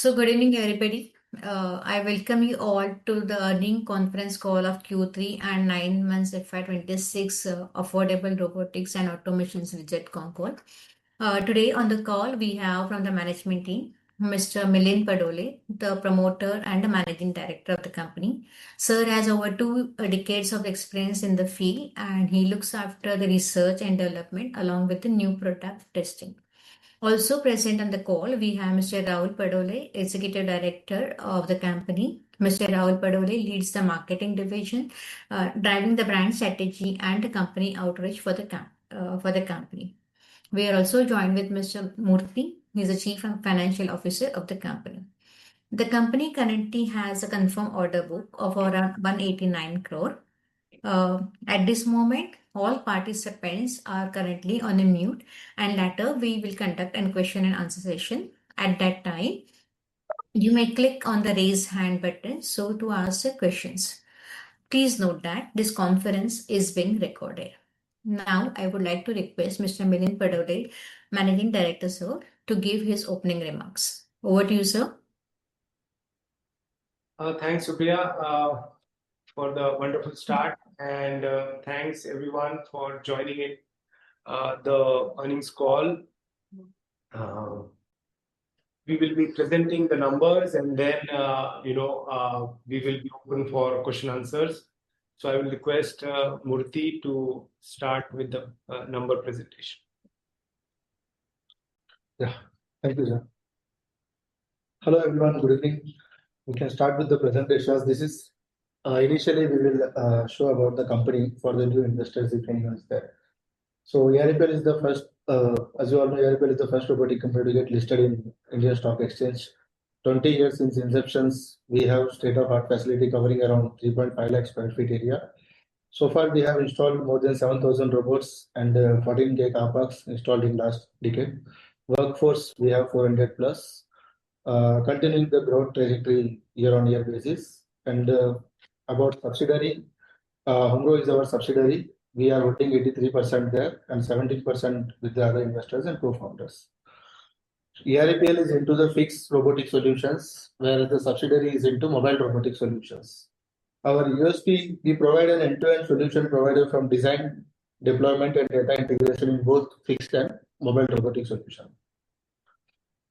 Good evening, everybody. I welcome you all to the earning conference call of Q3 and 9 months FY2026 Affordable Robotics and Automations Reject Concord. Today on the call, we have from the management team, Mr. Milind Padole, the promoter and the managing director of the company. Sir has over 2 decades of experience in the field and he looks after the research and development along with the new product testing. Also present on the call, we have Mr. Rahul Padole, Executive Director of the company. Mr. Rahul Padole leads the marketing division, driving the brand strategy and the company outreach for the company. We are also joined with Mr. Murthy. He is the Chief Financial Officer of the company. The company currently has a confirmed order book of around 189 crore. At this moment, all participants are currently on a mute, and later we will conduct a question and answer session. At that time, you may click on the raise hand button so to ask the questions. Please note that this conference is being recorded. Now, I would like to request Mr. Milind Padole, Managing Director, sir, to give his opening remarks. Over to you, sir. Thanks, Supriya, for the wonderful start, and thanks everyone for joining in the earnings call. We will be presenting the numbers and then we will be open for question answers. So I will request Murthy to start with the number presentation. Yeah, thank you, sir. Hello everyone, good evening. We can start with the presentations. This is initially we will show about the company for the new investors if anyone is there. So ARPL is the first, as you all know, ARPL is the first robotic company to get listed in Indian Stock Exchange. 20 years since inception, we have state-of-art facility covering around 3.5 lakh square feet area. So far, we have installed more than 7,000 robots and 14K car parks installed in last decade. Workforce, we have 400 plus. Continuing the growth trajectory year-on-year basis. And about subsidiary, Humro is our subsidiary. We are holding 83% there and 17% with the other investors and co-founders. ARPL is into the fixed robotic solutions, whereas the subsidiary is into mobile robotic solutions. Our USP, we provide an end-to-end solution provider from design, deployment, and data integration in both fixed and mobile robotic solution.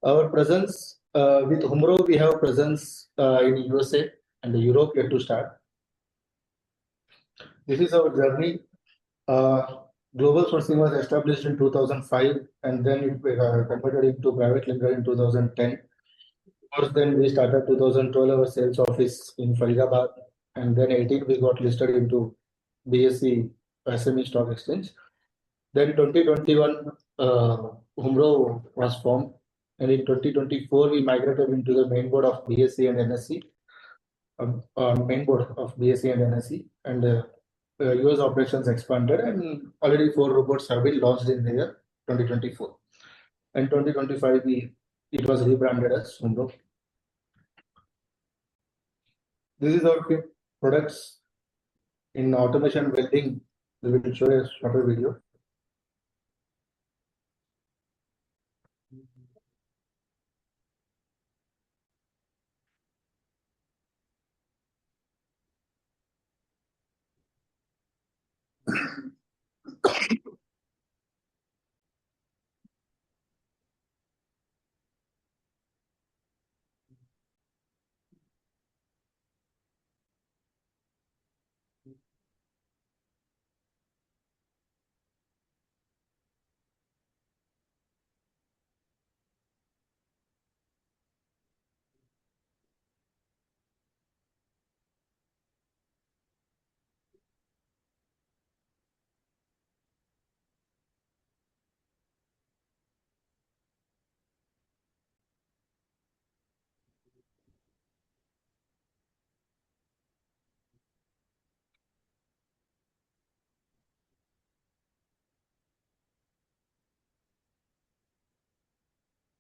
Our presence with Humro, we have presence in USA and Europe yet to start. This is our journey. Global sourcing was established in 2005 and then it converted into private limited in 2010. First, then we started 2012 our sales office in Faridabad, and then 18 we got listed into BSE SME Stock Exchange. Then 2021 Humro was formed, and in 2024 we migrated into the main board of BSE and NSE, main board of BSE and NSE, and US operations expanded, and already 4 robots have been launched in the year 2024. And 2025 it was rebranded as Humro. This is our products in automation welding. We will show a shorter video.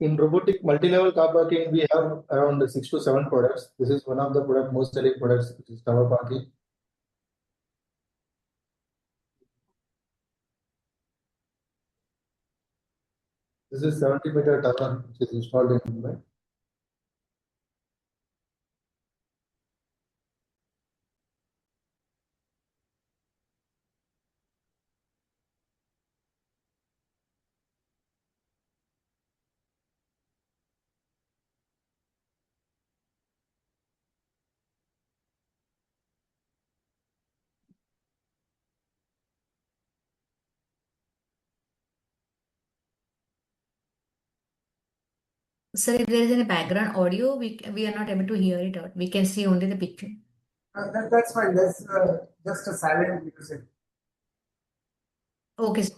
In robotic multi-level car parking, we have around 6 to 7 products. This is one of the most selling products, which is tower parking. This is 70-meter tower which is installed in Mumbai. Sir, if there is any background audio, we are not able to hear it out. We can see only the picture. That's fine. That's just a silent music. Okay, sir.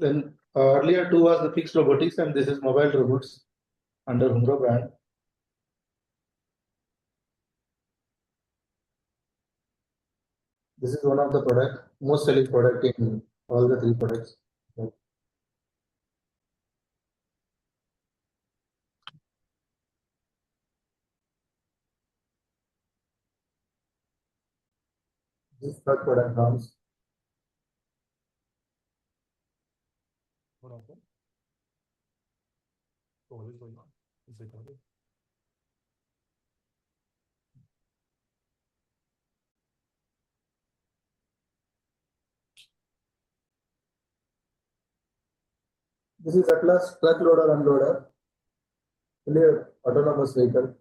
Then earlier two was the fixed robotics, and this is mobile robots under Humro brand. This is one of the most selling product in all the three products. This third product comes. This is Atlas truck loader unloader, fully autonomous vehicle.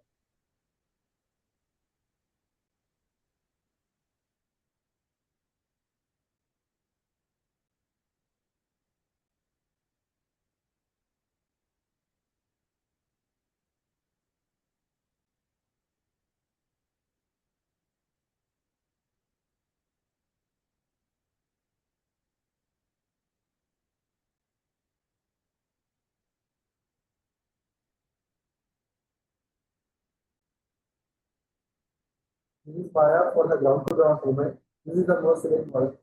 This is fire for the ground to ground movement. This is the most selling one.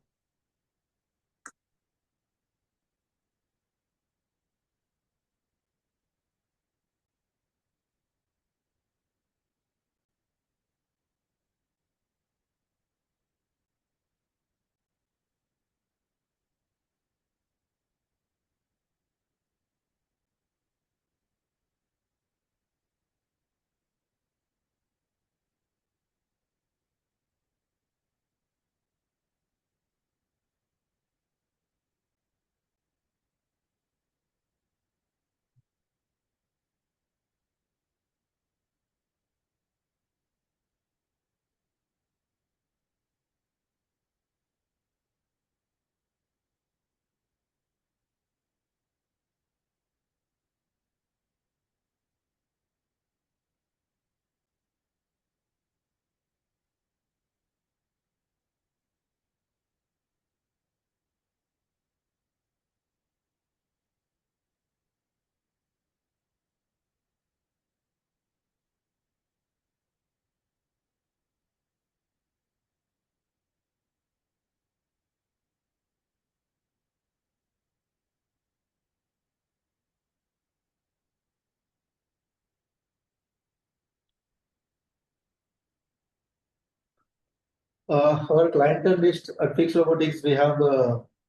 Our clientele list at Fixed Robotics, we have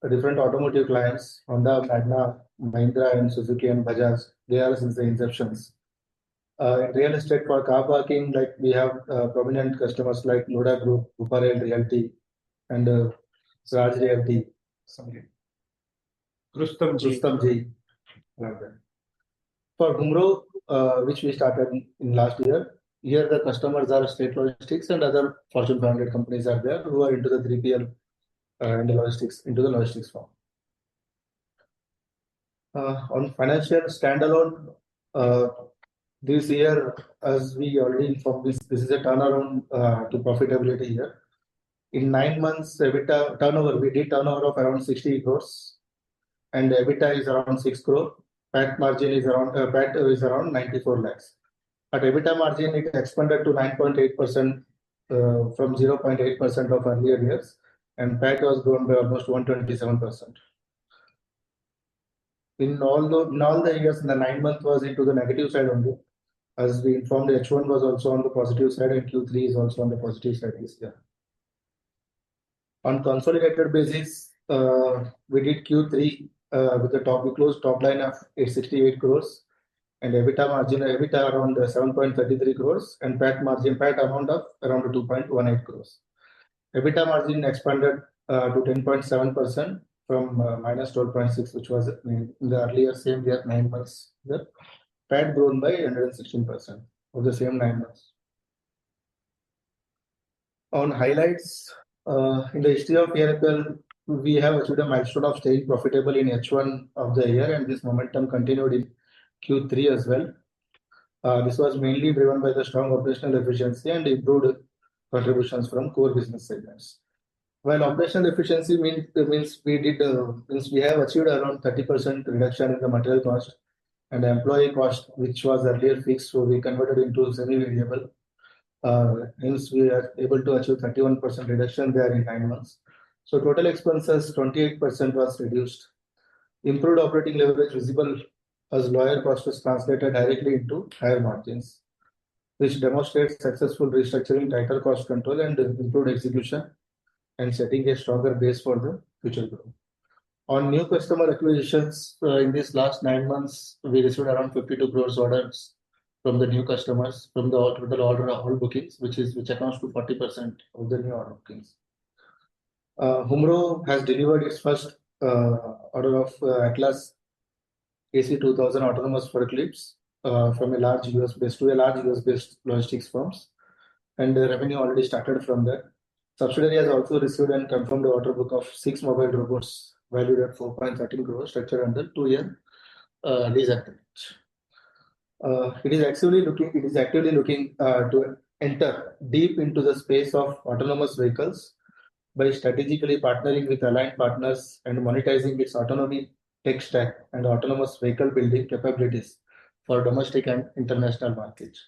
different automotive clients: Honda, Magna, Mahindra, and Suzuki and Bajaj. They are since the inceptions. In real estate for car parking, like we have prominent customers like Loda Group, Uparel Realty, and Raj Realty. Rustam ji. Rustam Ji. Like that. For Humro, which we started in last year, here the customers are state logistics and other Fortune 500 companies are there who are into the 3PL and the logistics, into the logistics firm. On financial standalone, this year, as we already informed, this is a turnaround to profitability here. In 9 months, EBITDA turnover, we did turnover of around 60 crores, and EBITDA is around 6 crore. PAT margin is around PAT is around 94 lakhs. At EBITDA margin, it expanded to 9.8% from 0.8% of earlier years, and PAT was grown by almost 127%. In all the years, in the 9 months was into the negative side only. As we informed, H1 was also on the positive side, and Q3 is also on the positive side this year. On consolidated basis, we did Q3 with the we closed top line of 868 crores, and EBITDA around 7.33 crores, and PAT amount of around 2.18 crores. EBITDA margin expanded to 10.7% from minus 12.6, which was in the earlier same year 9 months. The PAT grown by 116% of the same 9 months. On highlights, in the history of ERPL, we have achieved a milestone of staying profitable in H1 of the year, and this momentum continued in Q3 as well. This was mainly driven by the strong operational efficiency and improved contributions from core business segments. While operational efficiency means we have achieved around 30% reduction in the material cost and employee cost, which was earlier fixed, so we converted into semi-variable. Hence, we are able to achieve 31% reduction there in 9 months. So total expenses 28% was reduced. Improved operating leverage visible as lower cost was translated directly into higher margins, which demonstrates successful restructuring, tighter cost control, and improved execution, and setting a stronger base for the future growth. On new customer acquisitions, in these last 9 months, we received around 52 crores orders from the new customers from the total order of all bookings, which accounts to 40% of the new order bookings. Humro has delivered its first order of Atlas AC2000 autonomous forklifts from a large US-based to a large US-based logistics firms, and the revenue already started from that. Subsidiary has also received and confirmed the order book of 6 mobile robots valued at 4.13 crores, structured under 2-year lease agreement. It is actively looking to enter deep into the space of autonomous vehicles by strategically partnering with aligned partners and monetizing its autonomy tech stack and autonomous vehicle building capabilities for domestic and international markets.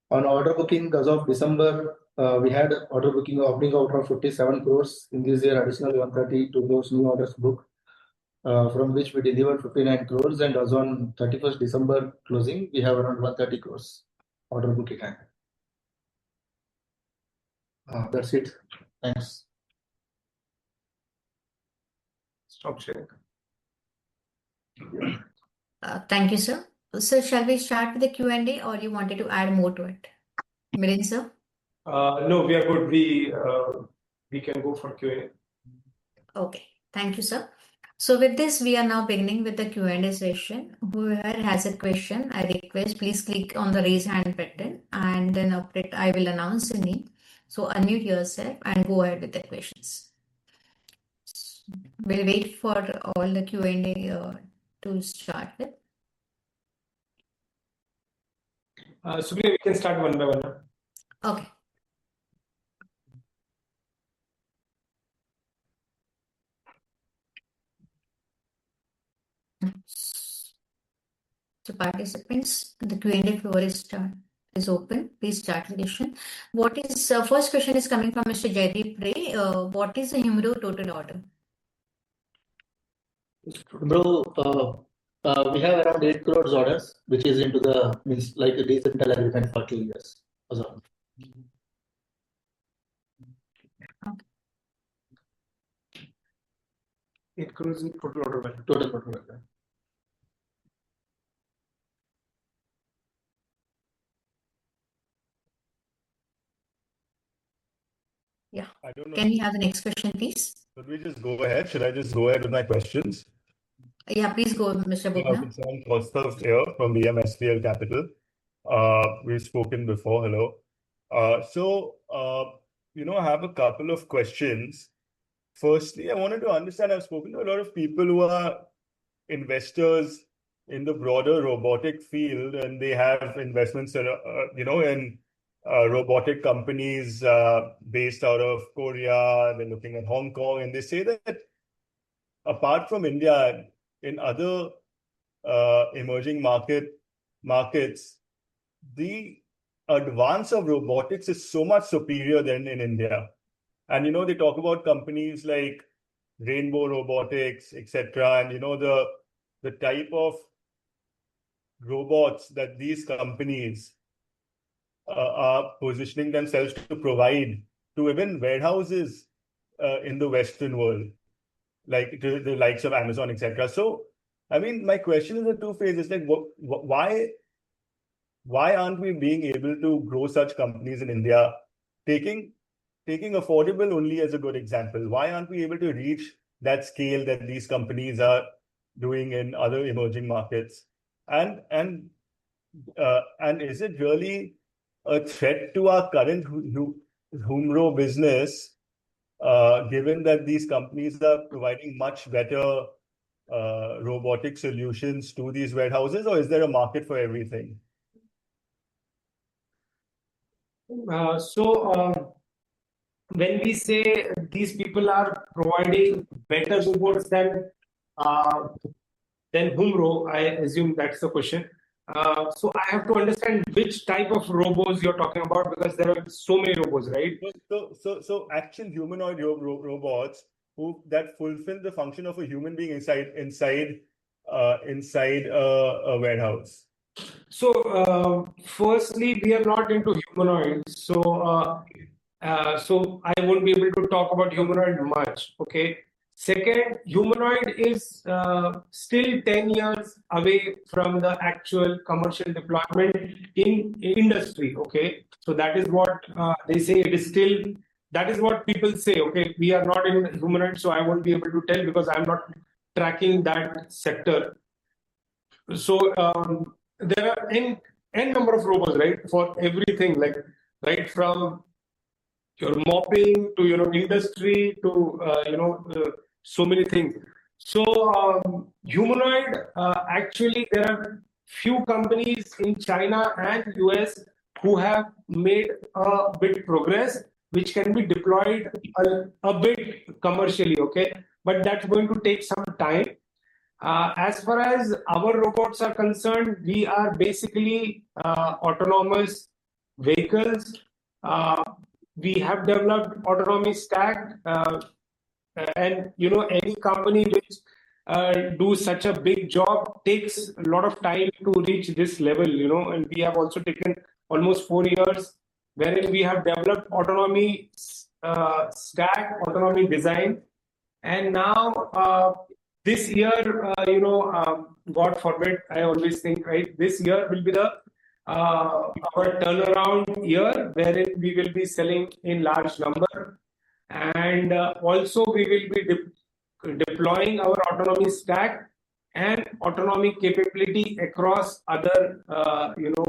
On order booking, as of December, we had order booking opening order of 57 crores. In this year, additional 130 to those new orders booked, from which we delivered 59 crores, and as on 31st December closing, we have around 130 crores order book in hand. That's it. Thanks. Stop sharing. Thank you, sir. So shall we start with the Q&A, or you wanted to add more to it? Milind, sir? No, we are good. We can go for Q&A. Okay. Thank you, sir. So with this, we are now beginning with the Q&A session. Whoever has a question, I request please click on the raise hand button, and then I will announce the name. So unmute yourself and go ahead with the questions. We'll wait for all the Q&A to start with. Supriya, we can start one by one. Okay. So participants, the Q&A floor is open. Please start the question. First question is coming from Mr. Jaideep Ray. What is the Humro total order? Bro, we have around 8 crores orders, which is into the means like a decent agreement for 2 years. Okay. 8 crores in total order value. Total value. Yeah. I don't know. Can we have the next question, please? Should we just go ahead? Should I just go ahead with my questions? Yeah, please go, Mr. Bhupna. I'm Kaustav here from BMSPL Capital. We've spoken before. Hello. I have a couple of questions. Firstly, I wanted to understand, I've spoken to a lot of people who are investors in the broader robotic field, and they have investments in robotic companies based out of Korea. They're looking at Hong Kong, and they say that apart from India, in other emerging markets, the advance of robotics is so much superior than in India. And they talk about companies like Rainbow Robotics, etc. And the type of robots that these companies are positioning themselves to provide to even warehouses in the Western world, like to the likes of Amazon, etc. So I mean, my question is a two-phase. It's like, why aren't we being able to grow such companies in India? Taking affordable only as a good example. Why aren't we able to reach that scale that these companies are doing in other emerging markets? And is it really a threat to our current Humro business, given that these companies are providing much better robotic solutions to these warehouses, or is there a market for everything? When we say these people are providing better robots than Humro, I assume that's the question. So I have to understand which type of robots you're talking about, because there are so many robots, right? So actual humanoid robots that fulfill the function of a human being inside a warehouse. So firstly, we are not into humanoids, so I won't be able to talk about humanoid much. Okay. Second, humanoid is still 10 years away from the actual commercial deployment in industry. Okay, so that is what they say. It is still, that is what people say. Okay, we are not in humanoid, so I won't be able to tell because I'm not tracking that sector. So there are n number of robots, right, for everything, like right from your mopping to industry to so many things. So humanoid, actually there are few companies in China and US who have made a bit progress, which can be deployed a bit commercially. Okay, but that's going to take some time. As far as our robots are concerned, we are basically autonomous vehicles. We have developed autonomy stack, and any company which do such a big job takes a lot of time to reach this level, and we have also taken almost 4 years wherein we have developed autonomy stack, autonomy design, and now this year, God forbid, I always think, right, this year will be the our turnaround year, wherein we will be selling in large number, and also we will be deploying our autonomy stack and autonomy capability across other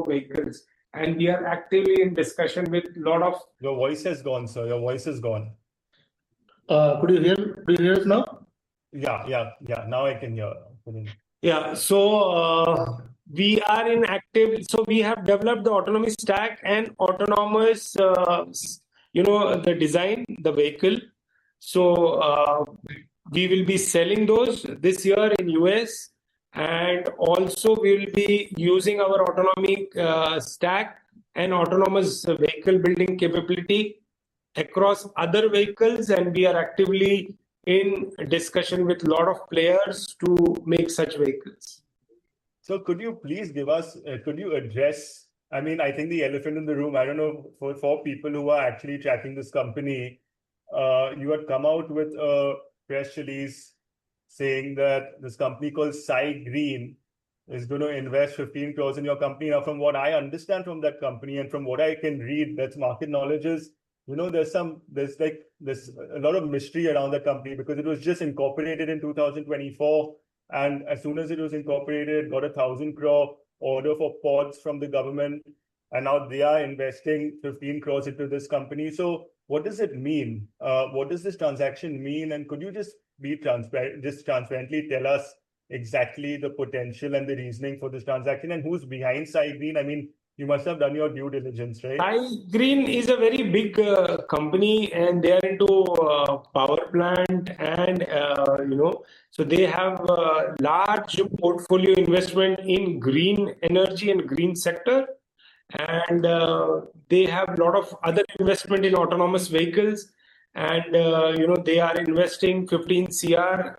vehicles, and we are actively in discussion with a lot of. Your voice has gone, sir. Your voice is gone. Could you hear us now? Yeah. Now I can hear. Yeah. So we are in active. So we have developed the autonomy stack and autonomous, the design, the vehicle. So we will be selling those this year in US, and also we will be using our autonomy stack and autonomous vehicle building capability across other vehicles, and we are actively in discussion with a lot of players to make such vehicles. So could you please could you address, I mean, I think the elephant in the room, I don't know, for people who are actually tracking this company, you had come out with a press release saying that this company called Sai Green is going to invest 15 crores in your company. Now, from what I understand from that company and from what I can read, that's market knowledge, is there's a lot of mystery around the company, because it was just incorporated in 2024, and as soon as it was incorporated, got 1,000 crore order for pods from the government, and now they are investing 15 crores into this company. So what does it mean? What does this transaction mean? And could you just be transparently tell us exactly the potential and the reasoning for this transaction, and who's behind Sai Green? I mean, you must have done your due diligence, right? Sai Green is a very big company, and they are into power plant, and so they have a large portfolio investment in green energy and green sector, and they have a lot of other investment in autonomous vehicles, and they are investing 15 CR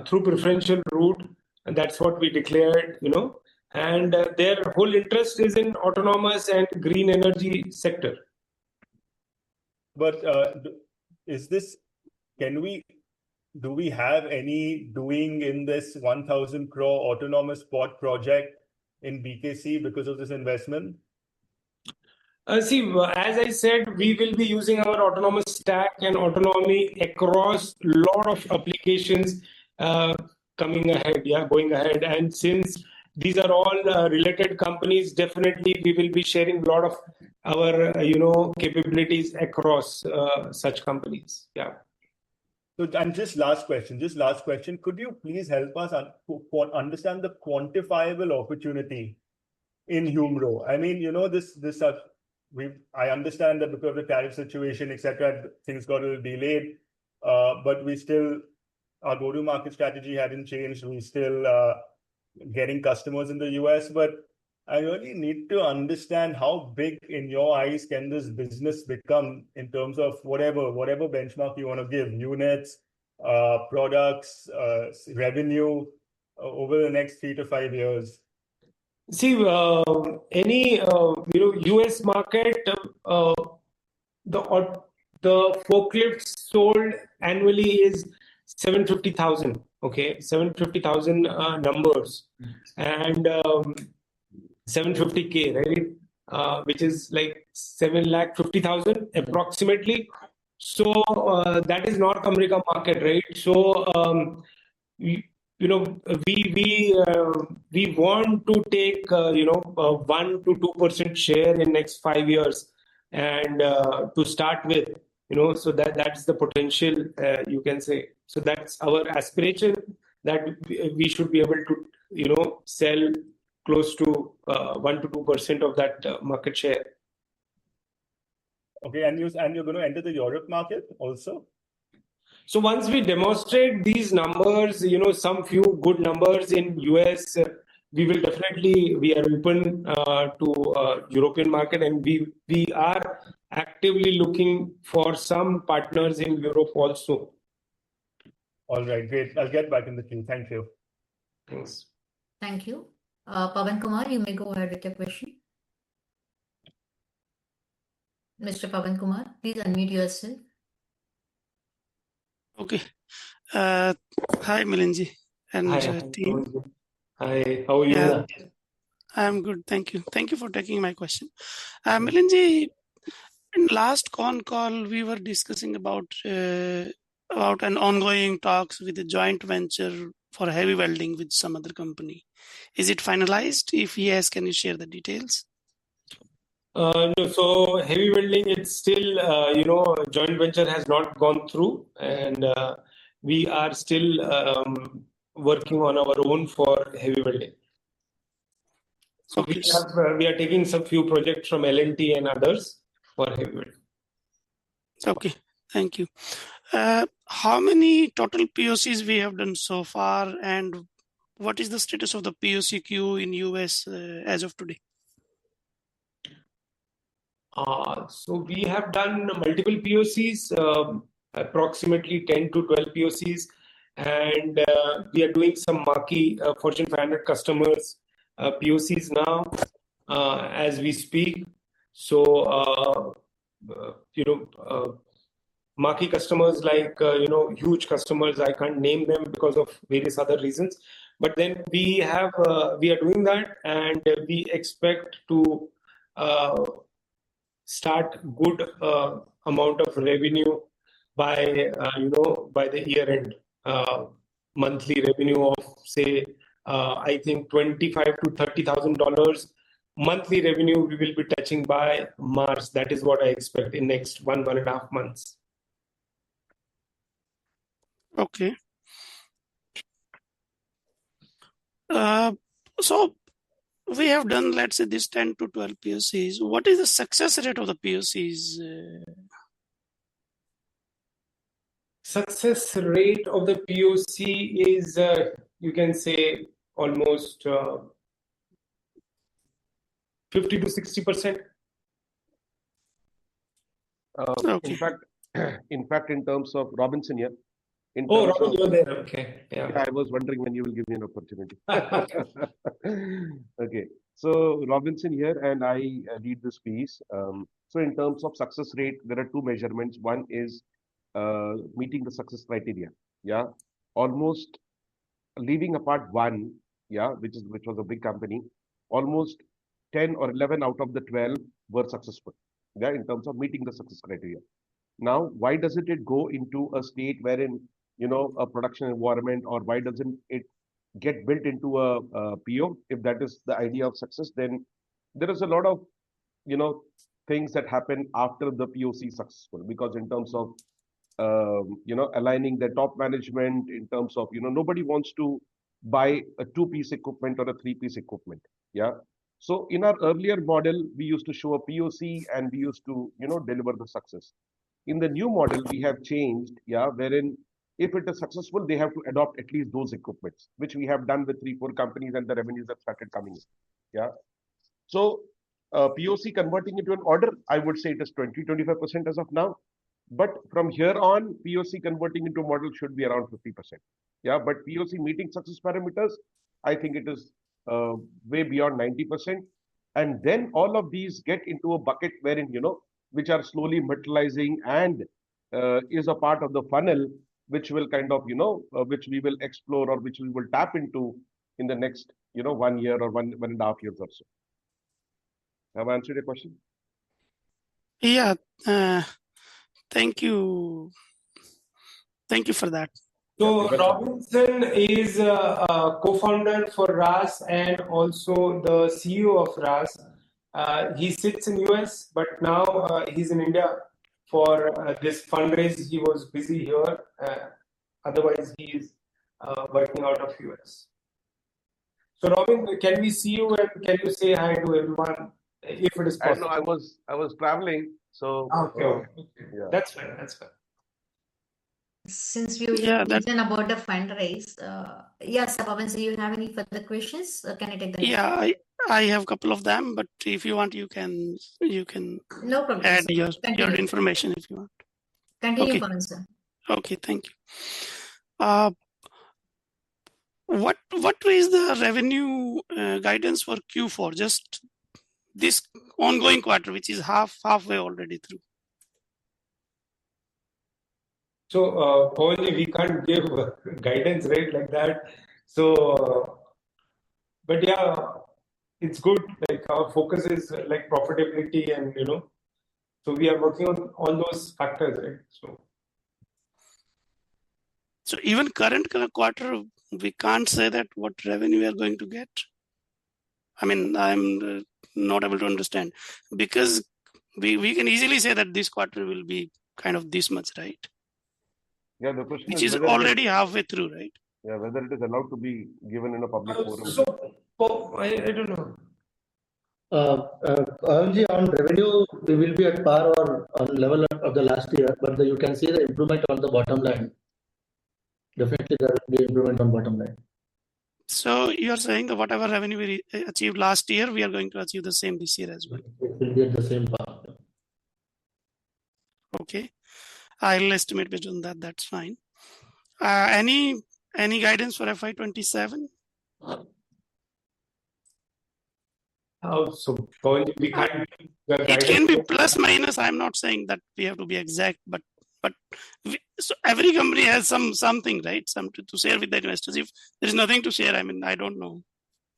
through preferential route, and that's what we declared, and their whole interest is in autonomous and green energy sector. But can we do we have any doing in this 1,000 crore autonomous port project in BKC because of this investment? See, as I said, we will be using our autonomous stack and autonomy across lot of applications coming ahead, going ahead. And since these are all related companies, definitely we will be sharing a lot of our, capabilities across such companies. Yeah. So, and just last question, could you please help us understand the quantifiable opportunity in Humro? I mean, I understand that because of the tariff situation, etc., things got a little delayed, but our go-to-market strategy hadn't changed. We still getting customers in the US, but I really need to understand how big, in your eyes, can this business become in terms of whatever benchmark you want to give, units, products, revenue, over the next 3 to 5 years. See, any US market, the forklifts sold annually is 750,000. Okay, 750,000 numbers, and 750K, right? Which is like 750,000 approximately. So that is North America market, right? So we want to take 1 to 2% share in next 5 years, and to start with, so that's the potential, you can say. So that's our aspiration, that we should be able to sell close to 1 to 2% of that market share. Okay, and you're going to enter the Europe market also? So once we demonstrate these numbers, some few good numbers in US, we are open to European market, and we are actively looking for some partners in Europe also. All right, great. I'll get back in the queue. Thank you. Thanks. Thank you. Pavan Kumar, you may go ahead with your question. Mr. Pavan Kumar, please unmute yourself. Okay. Hi, Milinji and team. Hi, how are you? Yeah, I'm good. Thank you. Thank you for taking my question. Milinji, in last con call, we were discussing about an ongoing talks with a joint venture for heavy welding with some other company. Is it finalized? If yes, can you share the details? No, so heavy welding, it's still, joint venture has not gone through, and we are still working on our own for heavy welding. So Okay. we are taking some few projects from L&T and others for heavy welding. Okay, thank you. How many total POCs we have done so far, and what is the status of the POC queue in US as of today? So we have done multiple POCs, approximately 10 to 12 POCs, and we are doing some marquee Fortune 500 customers POCs now as we speak. So marquee customers like huge customers, I can't name them because of various other reasons, but then we are doing that, and we expect to start good amount of revenue by the year end. Monthly revenue of say I think $25,000 to $30,000 monthly revenue we will be touching by March. That is what I expect in next 1.5 months. Okay. So we have done, let's say, this 10 to 12 POCs. What is the success rate of the POCs? Success rate of the POC is, you can say, almost 50 to 60%. Okay. In fact, in terms of Robinson here. Robin, you're there. Okay. Yeah. I was wondering when you will give me an opportunity. Okay. So Robinson here, and I lead this piece. So in terms of success rate, there are two measurements. One is meeting the success criteria. yeah, almost leaving apart one, yeah, which was a big company, almost 10 or 11 out of the 12 were successful, yeah, in terms of meeting the success criteria. Now, why doesn't it go into a state wherein, a production environment, or why doesn't it get built into a PO? If that is the idea of success, then there is a lot of, you know, things that happen after the POC successful, because in terms of aligning the top management, in terms of, nobody wants to buy a two-piece equipment or a three-piece equipment. Yeah. So in our earlier model, we used to show a POC and we used to, deliver the success. In the new model, we have changed, yeah, wherein if it is successful, they have to adopt at least those equipments, which we have done with 3, 4 companies, and the revenues have started coming in. Yeah. So POC converting into an order, I would say it is 20-25% as of now. But from here on, POC converting into model should be around 50%. Yeah, but POC meeting success parameters, I think it is way beyond 90%. And then all of these get into a bucket wherein, which are slowly materializing and is a part of the funnel, which will kind of, which we will explore, or which we will tap into in the next, 1 year or 1.5 years or so. Have I answered your question? Yeah. Thank you. Thank you for that. So Robinson is a co-founder for RAS and also the CEO of RAS. He sits in US, but now he's in India for this fundraise. He was busy here. Otherwise, he is working out of US. So Robin, can we see you and can you say hi to everyone if it is possible? I was traveling, so okay. Yeah. That's fine. That's fine. Since we will mention about the fundraise, yes, Pavan, so you have any further questions? Can I take the next? Yeah, I have a couple of them, but if you want, you can no problem, add sir. your information if you want. Continue, Okay. Pavan, sir. Okay, thank you. What is the revenue guidance for Q4? Just this ongoing quarter, which is halfway already through. So, Pawan, we can't give guidance, right, like that. So, but yeah, it's good. Like our focus is like profitability, and so we are working on all those factors, right? So even current quarter, we can't say that what revenue we are going to get. I mean, I'm not able to understand, because we can easily say that this quarter will be kind of this much, right? Yeah, the question which is already halfway through, right? Yeah, whether it is allowed to be given in a public forum. So, I don't know. On revenue, we will be at par or on level of the last year, but you can see the improvement on the bottom line. Definitely, there will be improvement on bottom line. So you are saying that whatever revenue we achieved last year, we are going to achieve the same this year as well. It will be at the same path. Okay, I'll estimate based on that. That's fine. Any guidance for FY27? So we can't. It can be plus minus. I'm not saying that we have to be exact, but so every company has something, right? Some to share with the investors. If there is nothing to share, I mean, I don't know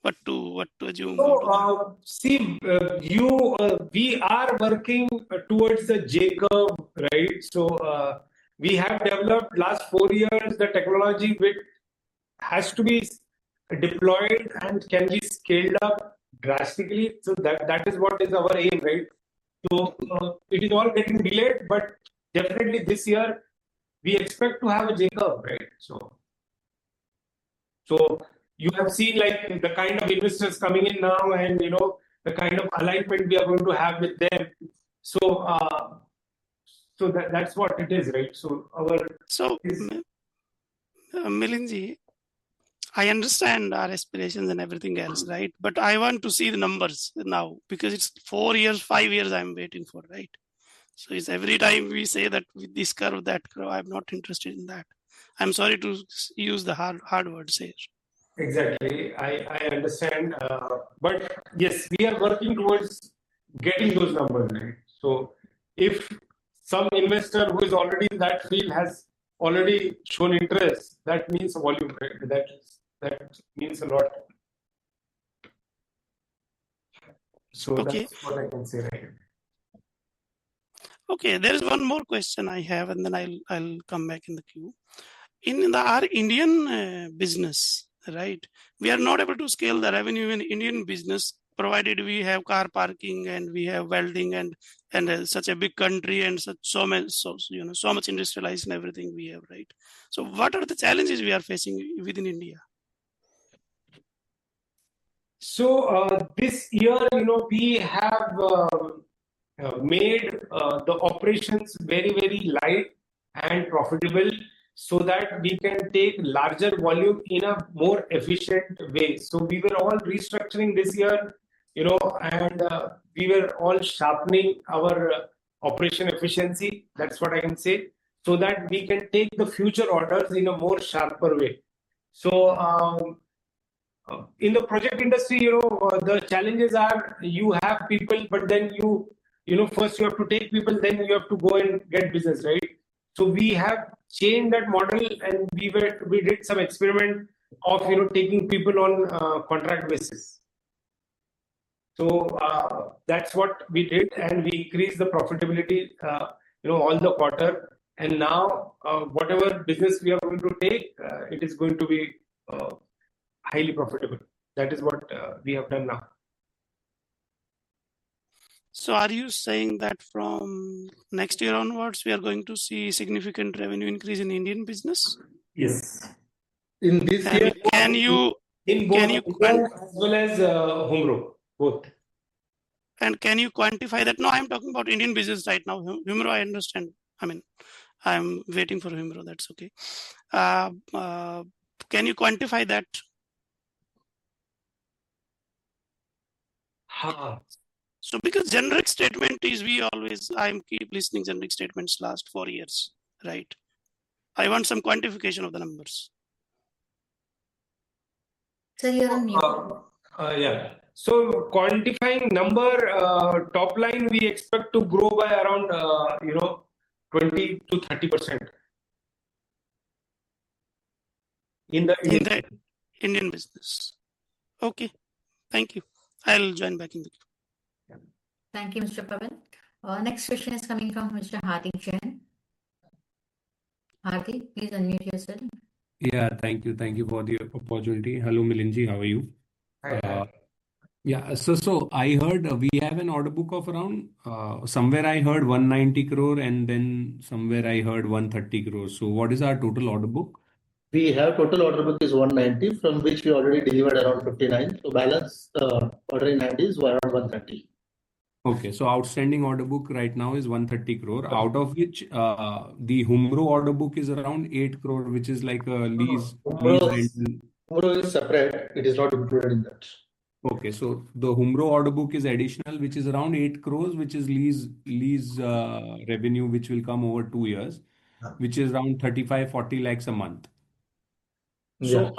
what to assume. So, see, we are working towards the J curve, right? So we have developed last 4 years the technology which has to be deployed and can be scaled up drastically. So that is what is our aim, right? So it is all getting delayed, but definitely this year we expect to have a J curve, right? So you have seen like the kind of investors coming in now, and the kind of alignment we are going to have with them. So that's what it is, right? So Milinji, I understand our aspirations and everything else, right? But I want to see the numbers now, because it's 4 years, 5 years I'm waiting for, right? So it's every time we say that with this curve, that curve, I'm not interested in that. I'm sorry to use the hard words here. Exactly, I understand. But yes, we are working towards getting those numbers, right? So if some investor who is already in that field has already shown interest, that means volume, right? That means a lot. So Okay. that's what I can say, right? Okay, there is one more question I have, and then I'll come back in the queue. In our Indian business, right? We are not able to scale the revenue in Indian business, provided we have car parking and we have welding and such a big country and so much industrialized and everything we have, right? So, what are the challenges we are facing within India? So this year, we have made the operations very, very light and profitable so that we can take larger volume in a more efficient way. So we were all restructuring this year, and we were all sharpening our operation efficiency. That's what I can say, so that we can take the future orders in a more sharper way. So in the project industry, the challenges are you have people, but then first you have to take people, then you have to go and get business, right? So we have changed that model, and we did some experiment of taking people on contract basis. So that's what we did, and we increased the profitability, all the quarter. And now, whatever business we are going to take, it is going to be highly profitable. That is what we have done now. So, are you saying that from next year onwards, we are going to see significant revenue increase in Indian business? Yes. In this And year, can you in both India as well as Humro, both. And can you quantify that? No, I'm talking about Indian business right now. Humro, I understand. I mean, I'm waiting for Humro. That's okay. Can you quantify that? So, because generic statement is I keep listening generic statements last 4 years, right? I want some quantification of the numbers. So you're on mute. Yeah. So quantifying number, top line, we expect to grow by around 20 to 30% in the Indian business. Okay, thank you. I'll join back in the queue. Thank you, Mr. Pavan. Next question is coming from Mr. Hardik Jain. Hardik, please unmute yourself. Yeah, thank you. Thank you for the opportunity. Hello, Milinji. How are you? Hi. Yeah, so I heard we have an order book of around somewhere I heard 190 crore and then somewhere I heard 130 crore. So what is our total order book? we have total order book is 190, from which we already delivered around 59. So balance order in hand is around 130. Okay, so outstanding order book right now is 130 crore, out of which the Humro order book is around 8 crore, which is like a lease rental. Humro is separate. It is not included in that. Okay, so the Humro order book is additional, which is around 8 crores, which is lease revenue, which will come over 2 years, which is around 35-40 lakhs a month. So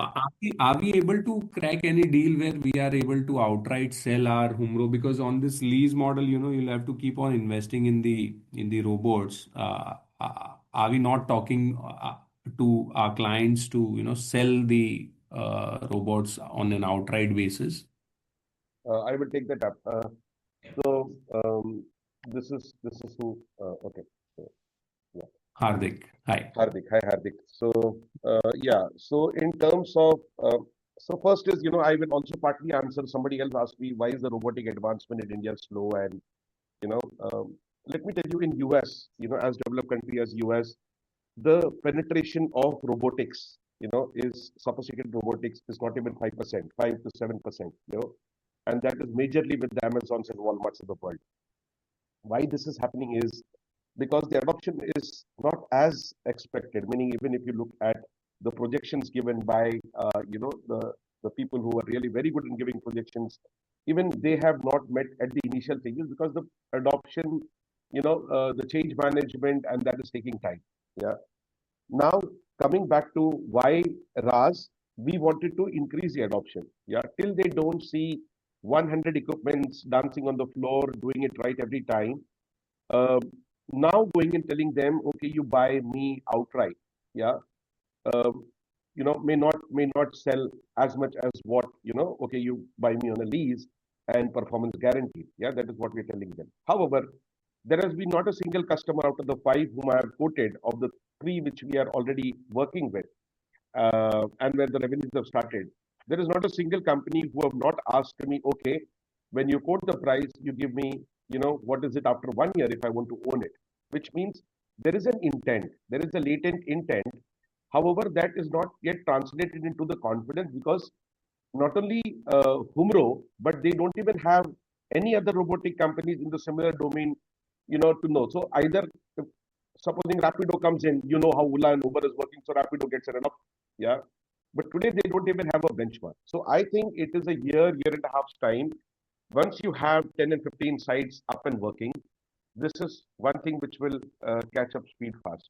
are we able to crack any deal where we are able to outright sell our Humro? Because on this lease model, you'll have to keep on investing in the robots. Are we not talking to our clients to sell the robots on an outright basis? I will take that up. This is who. Okay. Yeah. Hardik. Hi. Hardik. Hi, Hardik. So yeah. So in terms of so first is I will also partly answer. Somebody else asked me why is the robotic advancement in India slow, and let me tell you, in US, as developed country as US, the penetration of robotics, is sophisticated robotics is not even 5%, 5 to 7%, and that is majorly with the Amazons and Walmarts of the world. Why this is happening is because the adoption is not as expected, meaning even if you look at the projections given by, the people who are really very good in giving projections, even they have not met at the initial stages because the adoption, the change management, and that is taking time. Yeah. Now, coming back to why RAS, we wanted to increase the adoption. Yeah. Till they don't see 100 equipments dancing on the floor, doing it right every time. Now going and telling them, okay, you buy me outright. yeah, may not sell as much as what, okay, you buy me on a lease and performance guarantee. Yeah, that is what we're telling them. However, there has been not a single customer out of the 5 whom I have quoted, of the 3 which we are already working with, and where the revenues have started. There is not a single company who have not asked me, okay, when you quote the price, you give me, what is it after 1 year if I want to own it? Which means there is an intent, there is a latent intent. However, that is not yet translated into the confidence, because not only Humro, but they don't even have any other robotic companies in the similar domain, to know. So either, supposing Rapido comes in, you know how Ola and Uber is working, so Rapido gets it up. Yeah. But today they don't even have a benchmark. So I think it is a year and a half's time. Once you have 10 and 15 sites up and working, this is one thing which will catch up speed fast.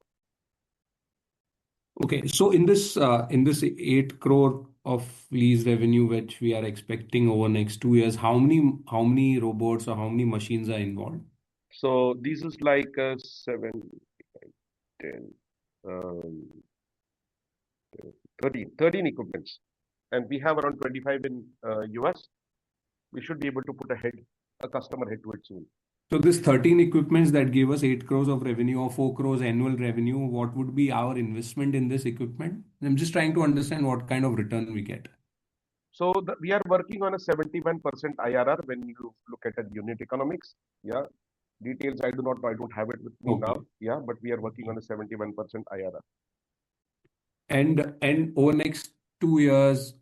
Okay, so in this 8 crore of lease revenue which we are expecting over next 2 years, how many robots or how many machines are involved? So this is like 7, 10, 13 equipments, and we have around 25 in US. We should be able to put a customer head to it soon. So this 13 equipments that gave us 8 crores of revenue or 4 crores annual revenue, what would be our investment in this equipment? I'm just trying to understand what kind of return we get. So we are working on a 71% IRR when you look at the unit economics. Yeah. Details I do not know. I don't have it with me now. Yeah, but we are working on a 71% IRR. And over next 2 years,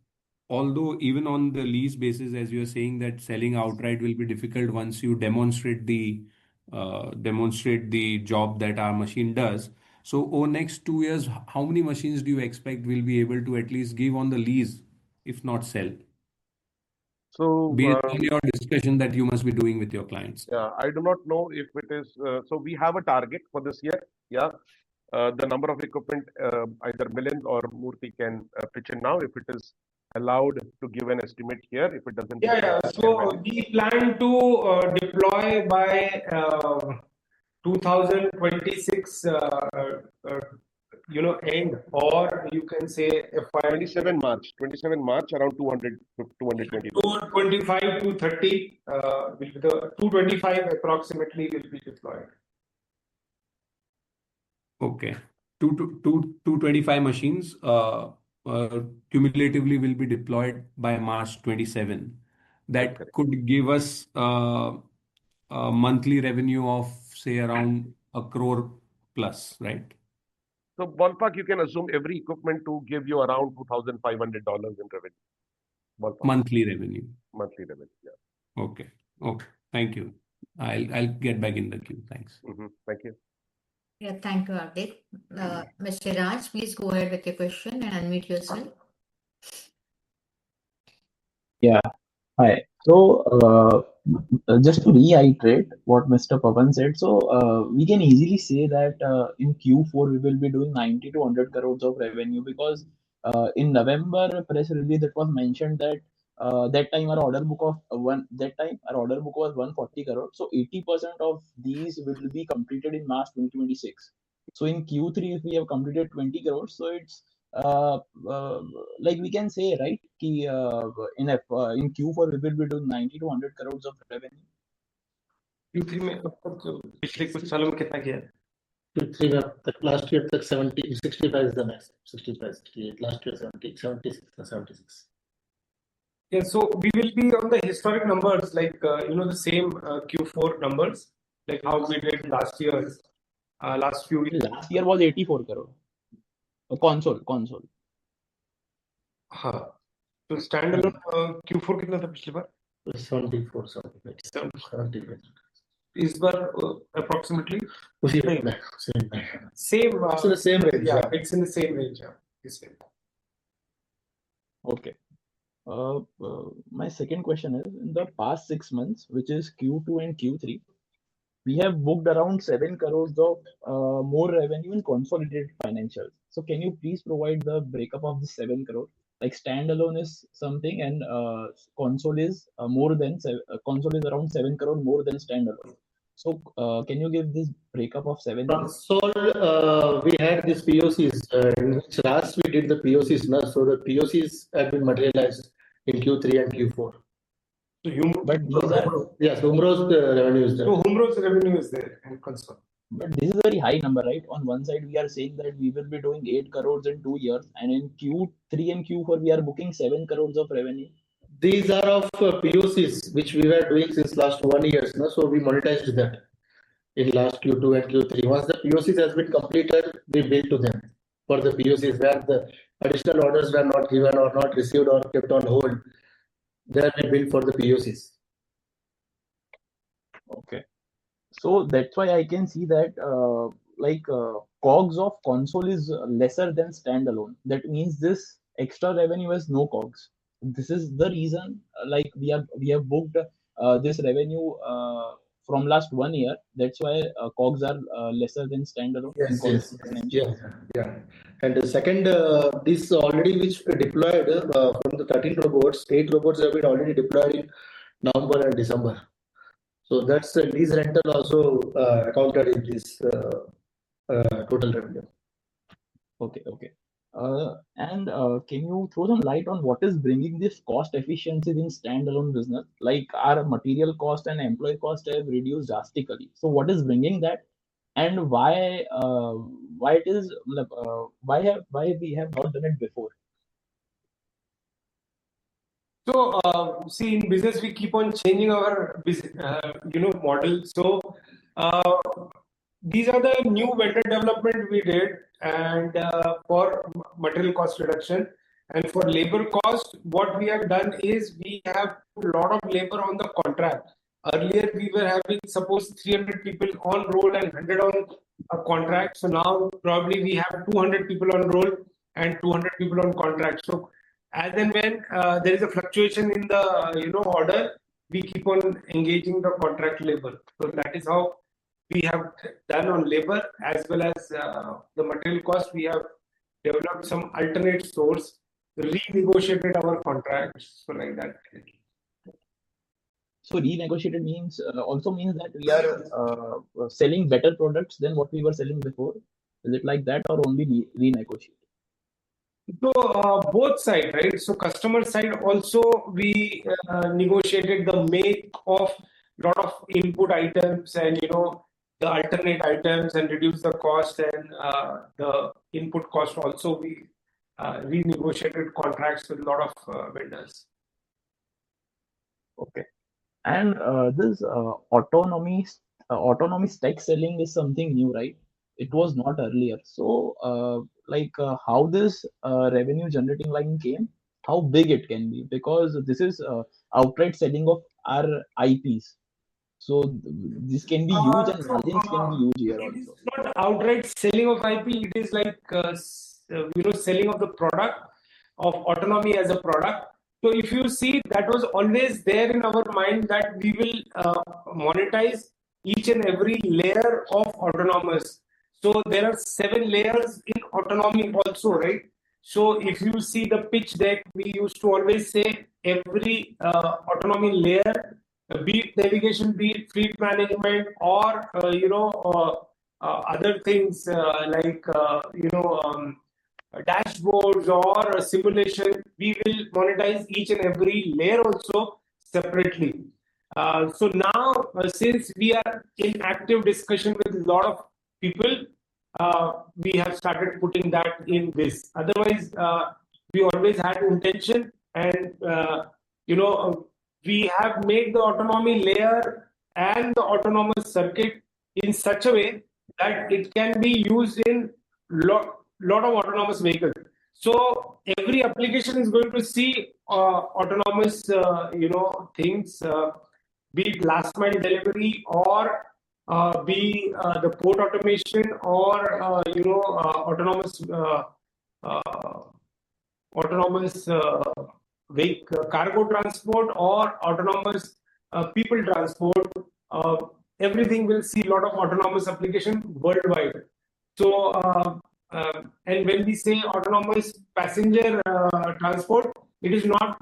although even on the lease basis, as you're saying that selling outright will be difficult once you demonstrate the job that our machine does. So over next 2 years, how many machines do you expect will be able to at least give on the lease, if not sell? So based on your discussion that you must be doing with your clients. Yeah, I do not know if it is. So we have a target for this year. Yeah. The number of equipment, either Milind or Murthy can pitch in now if it is allowed to give an estimate here. If it doesn't. Yeah. So we plan to deploy by 2026, end, or you can say FY 27 March, around 220. 225 to 30 will be the 225 approximately will be deployed. Okay, 225 machines cumulatively will be deployed by March 27. That could give us a monthly revenue of say around 1 crore plus, right? So ballpark, you can assume every equipment to give you around $2,500 in revenue. Ballpark. Monthly revenue. Yeah. Okay. Thank you. I'll get back in the queue. Thanks. Thank you. Yeah, thank you, Hardik. Mr. Raj, please go ahead with your question and unmute yourself. Yeah. Hi. So just to reiterate what Mr. Pavan said, so we can easily say that in Q4 we will be doing 90 to 100 crores of revenue, because in November press release it was mentioned that that time our order book was 140 crores. So 80% of these will be completed in March 2026. So in Q3 if we have completed 20 crores, so it's like we can say, right, कि, in Q4 we will be doing 90 to 100 crores of revenue. Q3 में पिछले कुछ सालों में कितना किया? Q3 में तक last year तक 65 is the max. 65, 68. Last year 70, 76, 76. Yeah, so we will be on the historic numbers, like the same Q4 numbers, like how we did last year. Last few years. Last year was 84 crore. Console. हाँ. तो standalone Q4 कितना था पिछली बार? 74, 75. इस बार approximately same. So the same range. Yeah, it's in the same range. Yeah. Okay. My second question is, in the past 6 months, which is Q2 and Q3, we have booked around 7 crores of more revenue in consolidated financials. So can you please provide the breakup of the 7 crore? Like standalone is something, and console is around 7 crore more than standalone. So can you give this breakup of 7 years? Console, we had these POCs in which last we did the POCs now. So the POCs have been materialized in Q3 and Q4. So But these are Yes, Humro's revenue is there. So Humro's revenue is there and console. But this is a very high number, right? On one side, we are saying that we will be doing 8 crores in 2 years, and in Q3 and Q4, we are booking 7 crores of revenue. These are of POCs which we were doing since last 1 year. No? So we monetized that in last Q2 and Q3. Once the POCs has been completed, we bill to them for the POCs where the additional orders were not given or not received or kept on hold. There we bill for the POCs. Okay. So that's why I can see that COGS of console is lesser than standalone. That means this extra revenue has no COGS. This is the reason we have booked this revenue from last 1 year. That's why COGS are lesser than standalone in console financials. Yeah. And the second, this already which deployed from the 13 robots, 8 robots have been already deployed in November and December. So that's lease rental also accounted in this total revenue. Okay. And can you throw some light on what is bringing this cost efficiencies in standalone business? Like our material cost and employee cost have reduced drastically. So what is bringing that, and why it is why we have not done it before? So see, in business we keep on changing our business, model. So these are the new vendor development we did, and for material cost reduction and for labor cost, what we have done is we have put a lot of labor on the contract. Earlier we were having suppose 300 people on roll and 100 on a contract. So now probably we have 200 people on roll and 200 people on contract. So as and when there is a fluctuation in the order, we keep on engaging the contract labor. So that is how we have done on labor as well as the material cost. We have developed some alternate source, renegotiated our contracts, so like that. So renegotiated means also means that we are selling better products than what we were selling before. Is it like that, or only renegotiate? So both sides, right? So customer side also we negotiated the make of lot of input items and the alternate items and reduce the cost, and the input cost also we renegotiated contracts with a lot of vendors. Okay. And this autonomy stack selling is something new, right? It was not earlier. So how this revenue generating line came, how big it can be, because this is outright selling of our IPs. So this can be huge, and margins can be huge here also. It is not outright selling of IP. It is like selling of the product of autonomy as a product. So if you see, that was always there in our mind that we will monetize each and every layer of autonomous. So there are 7 layers in autonomy also, right? So if you see the pitch deck, we used to always say every autonomy layer, be it navigation, be it fleet management, or other things like dashboards or a simulation, we will monetize each and every layer also separately. So now, since we are in active discussion with a lot of people, we have started putting that in this. Otherwise, we always had intention, and we have made the autonomy layer and the autonomous circuit in such a way that it can be used in lot of autonomous vehicles. So every application is going to see autonomous things, be it last mile delivery, or be the port automation, or autonomous cargo transport, or autonomous people transport. Everything will see a lot of autonomous application worldwide. So and when we say autonomous passenger transport, it is not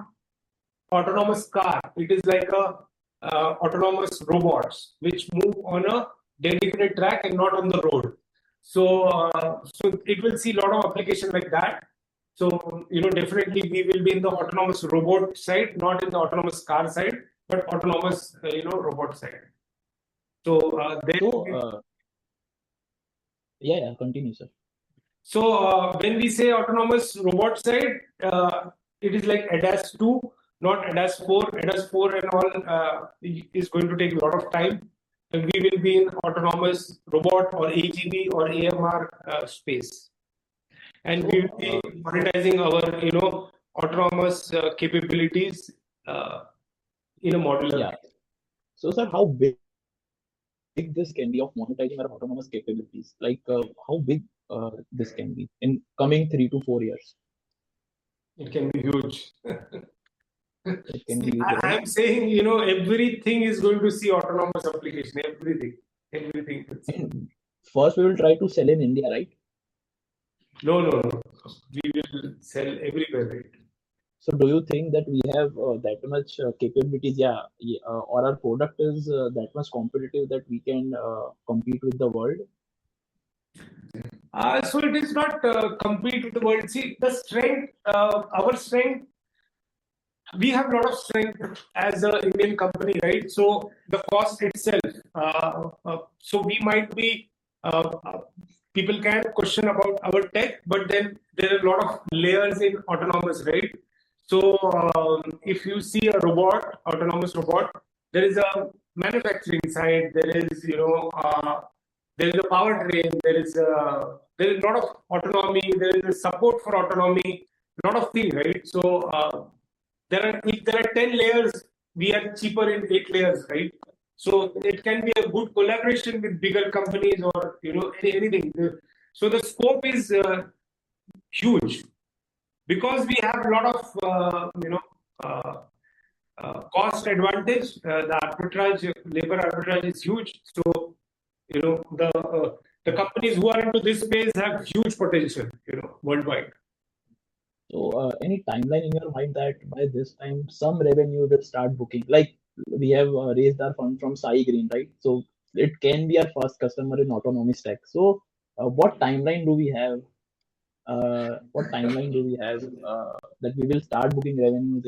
autonomous car. It is like a autonomous robots which move on a dedicated track and not on the road. So it will see a lot of application like that. So, definitely we will be in the autonomous robot side, not in the autonomous car side, but autonomous, robot side. So yeah, continue, sir. So when we say autonomous robot side, it is like ADAS 2, not ADAS 4. ADAS 4 and all is going to take a lot of time. And we will be in autonomous robot or AGV or AMR space. And we will be monetizing our, autonomous capabilities in a modular. Yeah. So, sir, how big this can be of monetizing our autonomous capabilities? Like, how big this can be in coming 3 to 4 years? It can be huge. It can be huge, I right? am saying, everything is going to see autonomous application. Everything. And first, we will try to sell in India, right? No. We will sell everywhere, right? So, do you think that we have that much capabilities? Or our product is that much competitive that we can compete with the world? So it is not compete with the world. See, the strength, our strength, we have a lot of strength as an Indian company, right? So the cost itself, so we might be, people can question about our tech, but then there are a lot of layers in autonomous, right? So if you see a robot, autonomous robot, there is a manufacturing side, there is, there is a powertrain, there is a lot of autonomy, there is a support for autonomy, a lot of things, right? So if there are 10 layers, we are cheaper in 8 layers, right? So it can be a good collaboration with bigger companies or anything. So the scope is huge because we have a lot of cost advantage. The arbitrage, labor arbitrage is huge. So the companies who are into this space have huge potential, worldwide. So, any timeline in your mind that by this time some revenue will start booking? Like we have raised our fund from Sai Green, right? So it can be our first customer in autonomy stack. So, what timeline do we have? That we will start booking revenues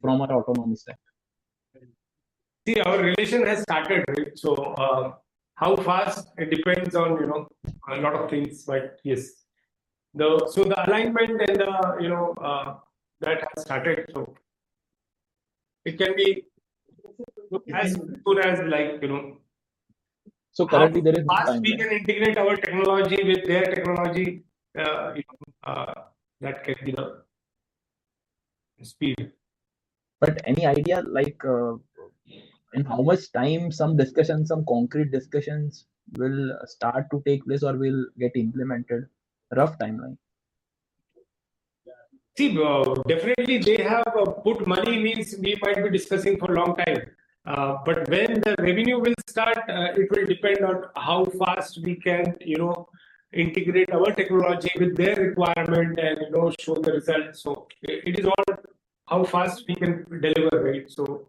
from our autonomy stack? See, our relation has started, right? So how fast it depends on a lot of things, but yes, the alignment and the that has started. So it can be as soon as So currently there is no fast we timeline. can integrate our technology with their technology. That can be the speed. But any idea like in how much time some discussions, some concrete discussions will start to take place or will get implemented? Rough timeline. See, definitely they have put money means we might be discussing for a long time. But when the revenue will start, it will depend on how fast we can, integrate our technology with their requirement and, show the results. So it is all how fast we can deliver, right? So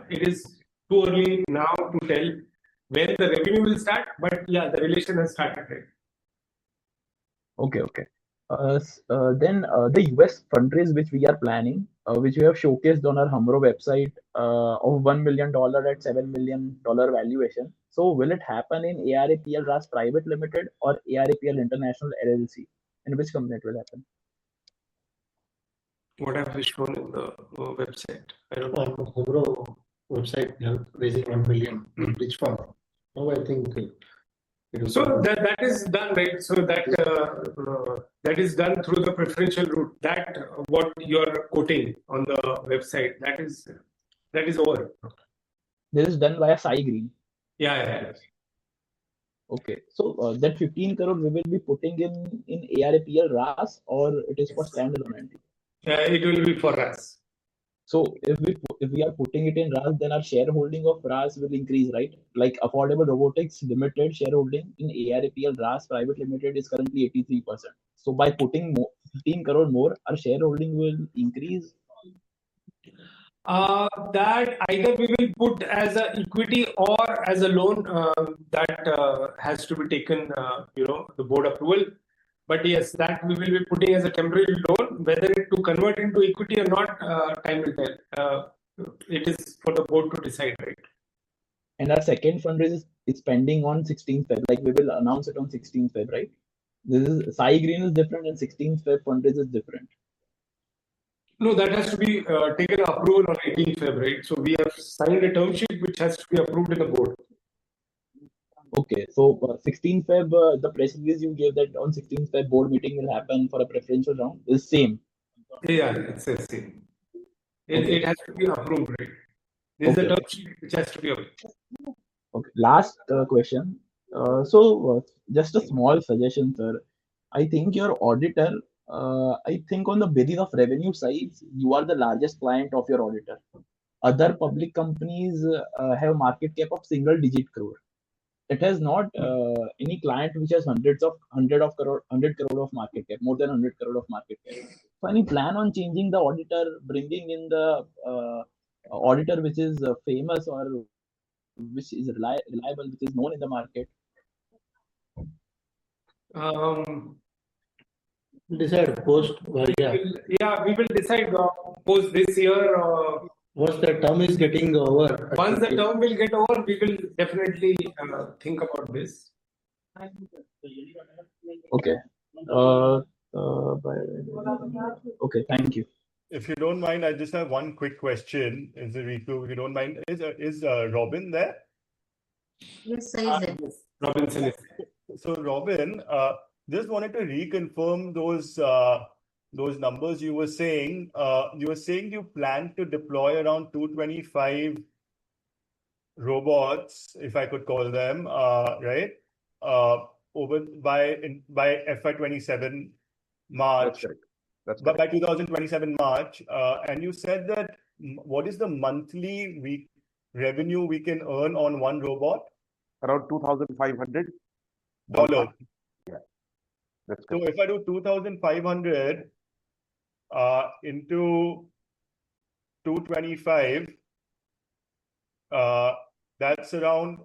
it is too early now to tell when the revenue will start, but yeah, the relation has started, right? Okay. Then the US fundraise which we are planning, which we have showcased on our Humro website of $1 million at $7 million valuation. So will it happen in ARAPL RAS Private Limited or ARAPL International LLC? In which company it will happen? What have we shown in the website? I don't know. On the Humro website, raising 1 million in which form? No, I think so that is done, right? So that is done through the preferential route. That what you are quoting on the website, that is over. This is done via Sai Green. Yeah. Okay, so that 15 crore we will be putting in ARAPL RAS or it is for standalone entity? It will be for RAS. So if we are putting it in RAS, then our shareholding of RAS will increase, right? Like Affordable Robotics Limited shareholding in ARAPL RAS Private Limited is currently 83%. So by putting 15 crore more, our shareholding will increase. That either we will put as a equity or as a loan that has to be taken, the board approval. But yes, that we will be putting as a temporary loan. Whether to convert into equity or not, time will tell. It is for the board to decide, right? And our second fundraise is pending on 16th Feb. Like we will announce it on 16th Feb, right? This is Sai Green is different and 16th Feb fundraise is different. No, that has to be taken approval on 18th February. So we have signed a term sheet which has to be approved in the board. Okay, so 16th Feb, the press release you gave that on 16th Feb board meeting will happen for a preferential round is same. Yeah, it's the same. It has to be approved, right? This is the term sheet which has to be approved. Okay, last question. Just a small suggestion, sir. I think your auditor, I think on the basis of revenue size, you are the largest client of your auditor. Other public companies have market cap of single digit crore. It has not any client which has 100 crore of market cap, more than 100 crore of market cap. So any plan on changing the auditor, bringing in the auditor which is famous or which is reliable, which is known in the market? Decide post. We will decide post this year. Once the term is getting over. Once the term will get over, we will definitely think about this. Okay. Okay. Thank you. If you don't mind, I just have one quick question. If you don't mind, is Robin there? Yes, sir, is there. Robinson is there. So Robin, just wanted to reconfirm those numbers you were saying. You were saying you plan to deploy around 225 robots, if I could call them, right? Over by FY27 March. That's correct. That's But correct. by 2027 March, and you said that what is the monthly revenue we can earn on one robot? Around $2,500. Yeah, that's So correct. if I do 2,500 into 225, that's around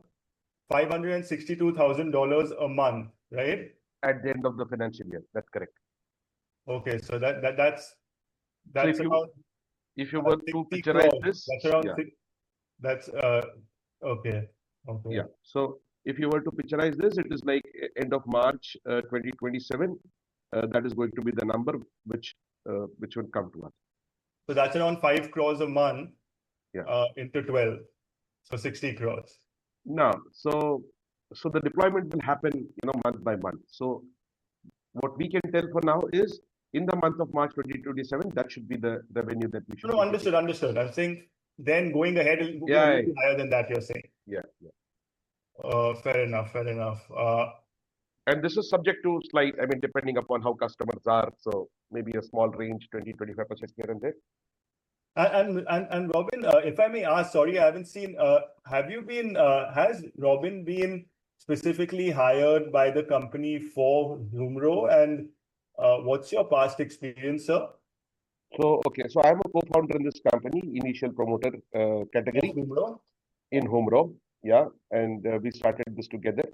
$562,000 a month, right? At the end of the financial year. That's correct. Okay, so that's So if you were to picturize this, that's around that's okay. Yeah. So if you were to picturize this, it is like end of March 2027. That is going to be the number which will come to us. So that's around 5 crores a month. Yeah. Into 12, so 60 crores. Now, so the deployment will happen, month by month. So what we can tell for now is in the month of March 2027, that should be the revenue that we should. No, understood. I'm saying then going ahead will be higher than that. You're saying. Yeah. Fair enough. And this is subject to slight, depending upon how customers are. So maybe a small range, 20-25% here and there. And Robin, if I may ask, sorry, I haven't seen. Has Robin been specifically hired by the company for Humro? And what's your past experience, sir? So I'm a co-founder in this company, initial promoter category in Humro. Yeah, and we started this together.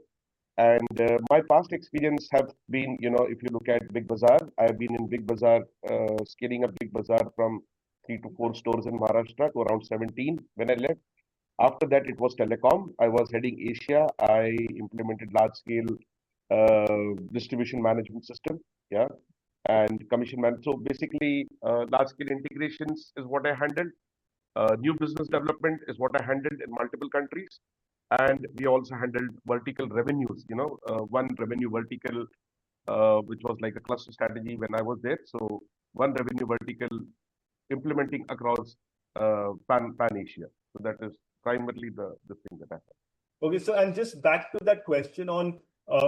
And my past experience have been, if you look at Big Bazaar, I've been in Big Bazaar, scaling up Big Bazaar from 3 to 4 stores in Maharashtra to around 17 when I left. After that, it was telecom. I was heading Asia. I implemented large-scale distribution management system, and commission management. So basically, large-scale integrations is what I handled. New business development is what I handled in multiple countries. And we also handled vertical revenues, one revenue vertical, which was like a cluster strategy when I was there. So one revenue vertical implementing across Pan Asia. So that is primarily the thing that happened. Okay, so and just back to that question on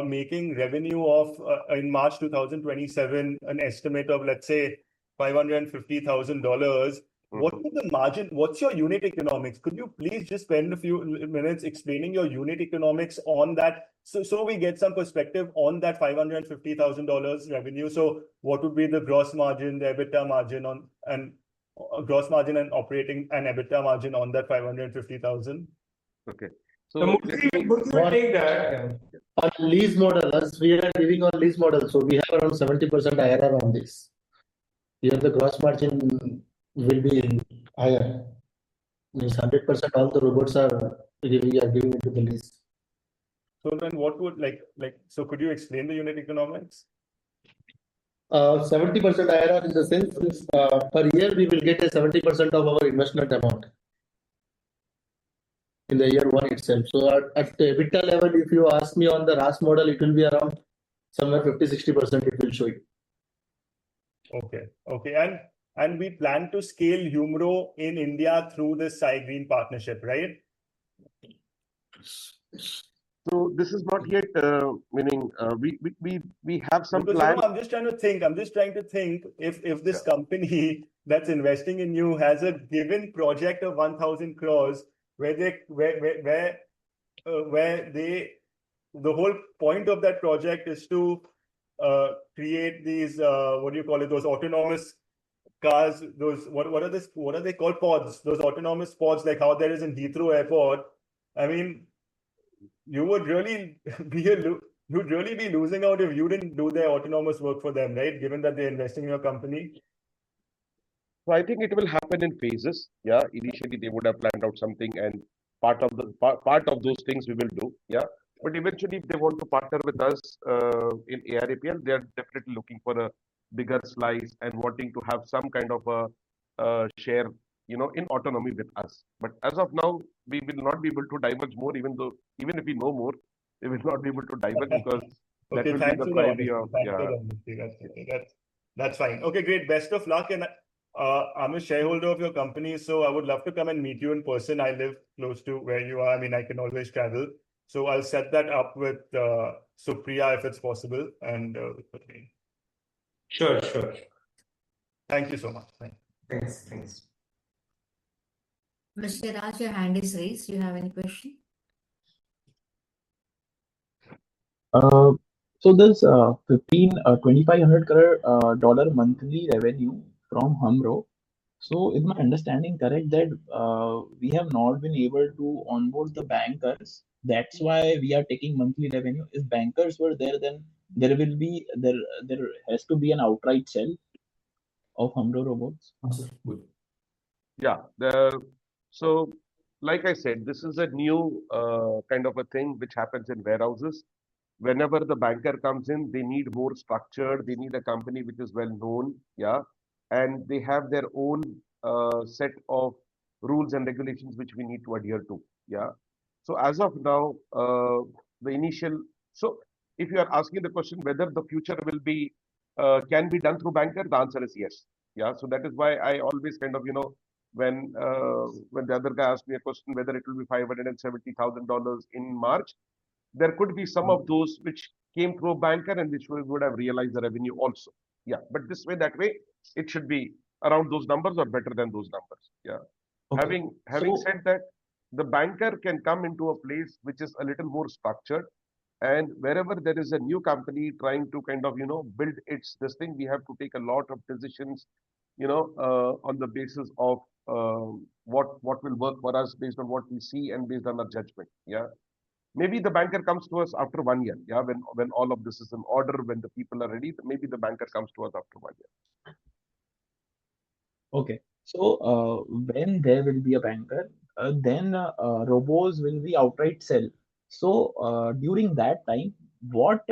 making revenue of in March 2027, an estimate of let's say $550,000. What is the margin? What's your unit economics? Could you please just spend a few minutes explaining your unit economics on that, so we get some perspective on that $550,000 revenue? So what would be the gross margin, the EBITDA margin on, and gross margin and operating and EBITDA margin on that 550,000? Okay. So So Murthy will take that. On lease model, as we are giving on lease model, so we have around 70% IRR on this. Here the gross margin will be higher. Means 100% all the robots are we are giving into the lease. So then what would so could you explain the unit economics? 70% IRR in the sense is, per year we will get a 70% of our investment amount in the year one itself. So at the EBITDA level, if you ask me on the RAS model, it will be around somewhere 50-60% it will show you. Okay. And we plan to scale Humro in India through this Green partnership, right? So this is not yet meaning we have some Because plan. I'm just trying to think if this company that's investing in you has a given project of 1,000 crores where the whole point of that project is to create these those autonomous cars, those what are they called, pods, those autonomous pods, like how there is in Heathrow Airport. I mean, you would really be losing out if you didn't do their autonomous work for them, right? Given that they're investing in your company. So I think it will happen in phases. Yeah, initially they would have planned out something, and part of those things we will do. Yeah, but eventually, if they want to partner with us in ARAPL, they are definitely looking for a bigger slice and wanting to have some kind of a share, in autonomy with us. But as of now, we will not be able to divulge more, even if we know more, we will not be able to divulge because that will be the priority of That's fine. Okay, great. Best of luck. And I'm a shareholder of your company, so I would love to come and meet you in person. I live close to where you are. I mean, I can always travel. So I'll set that up with Supriya if it's possible, and with Patni. Sure. Thank you so much. Thanks. Mr. Raj, your hand is raised. You have any question? So there's 2,500 crore dollar monthly revenue from Humro. So is my understanding correct that we have not been able to onboard the bankers? That's why we are taking monthly revenue. If bankers were there, then there has to be an outright sell of Humro robots. Good. Yeah. So, like I said, this is a new kind of a thing which happens in warehouses. Whenever the banker comes in, they need more structured. They need a company which is well known. Yeah, and they have their own set of rules and regulations which we need to adhere to. Yeah. So as of now, the initial. So if you are asking the question whether the future will be can be done through banker, the answer is yes. Yeah. So that is why I always kind of when the other guy asked me a question whether it will be $570,000 in March, there could be some of those which came through a banker and which we would have realized the revenue also. Yeah, but this way, that way, it should be around those numbers or better than those numbers. Yeah. Okay. Having said that, the banker can come into a place which is a little more structured, and wherever there is a new company trying to kind of build this thing, we have to take a lot of decisions, on the basis of what will work for us based on what we see and based on our judgment. Yeah. Maybe the banker comes to us after 1 year. Yeah, when all of this is in order, when the people are ready, maybe the banker comes to us after 1 year. Okay. So when there will be a banker, then robos will be outright sell. So during that time, what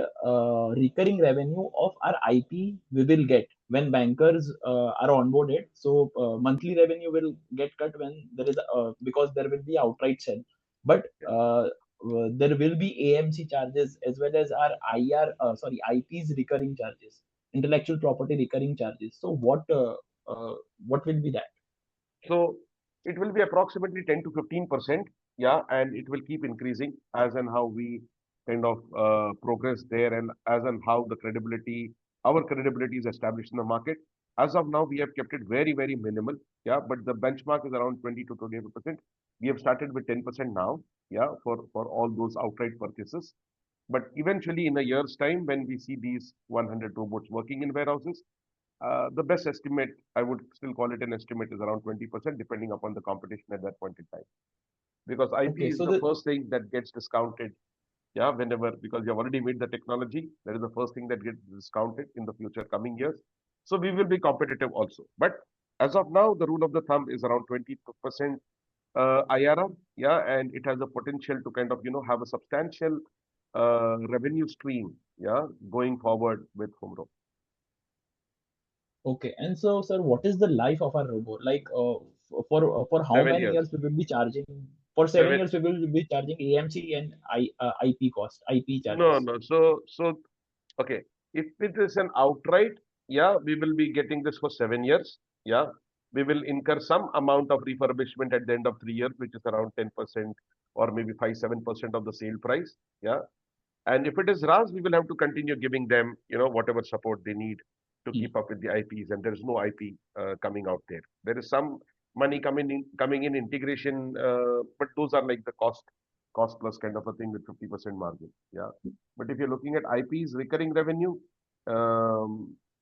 recurring revenue of our IP we will get when bankers are onboarded? So monthly revenue will get cut when there is because there will be outright sell. But there will be AMC charges as well as our IP's recurring charges, intellectual property recurring charges. So what will be that? So it will be approximately 10 to 15%. Yeah, and it will keep increasing as and how we kind of progress there, and as and how our credibility is established in the market. As of now, we have kept it very, very minimal. Yeah, but the benchmark is around 20 to 25%. We have started with 10% now. Yeah, for all those outright purchases. But eventually, in a year's time, when we see these 100 robots working in warehouses, the best estimate, I would still call it an estimate, is around 20%, depending upon the competition at that point in time. Because IP Okay, is so the the first thing that gets discounted, yeah, whenever, because you've already made the technology, that is the first thing that gets discounted in the future coming years. So we will be competitive also. But as of now, the rule of the thumb is around 20% IRR, yeah, and it has a potential to kind of, have a substantial revenue stream, yeah, going forward with Humro. okay, and so sir, what is the life of a robot? Like, for how 7 many years. years we will be charging? For 7 years, we will be charging AMC and IP cost, IP No, charges. no. So okay. If it is an outright, yeah, we will be getting this for 7 years. Yeah, we will incur some amount of refurbishment at the end of 3 years, which is around 10% or maybe 5-7% of the sale price. Yeah, and if it is RAS, we will have to continue giving them, whatever support they need to keep up with the IPs. And there is no IP coming out there. There is some money coming in integration, but those are like the cost plus kind of a thing with 50% margin. Yeah. But if you're looking at IPs recurring revenue,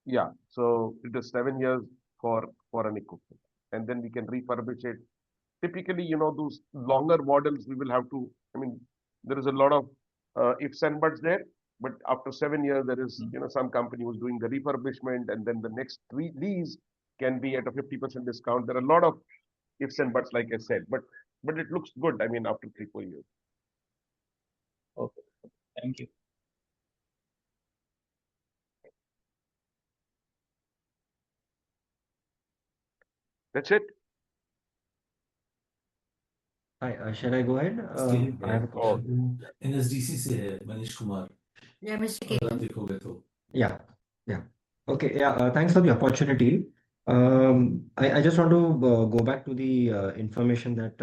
yeah. So it is 7 years for an equipment, and then we can refurbish it. Typically, those longer models we will have to. I mean, there is a lot of ifs and buts there. But after 7 years, there is some company who's doing the refurbishment, and then the next lease can be at a 50% discount. There are a lot of ifs and buts, like I said, but it looks good. I mean, after 3-4 years. Okay, thank you. That's it. Hi, shall I go ahead? I have a Oh, question. NSDC से है Manish Kumar. Yeah, Mr. अगर आप K. देखोगे तो. Yeah. Okay, yeah, thanks for the opportunity. I just want to go back to the information that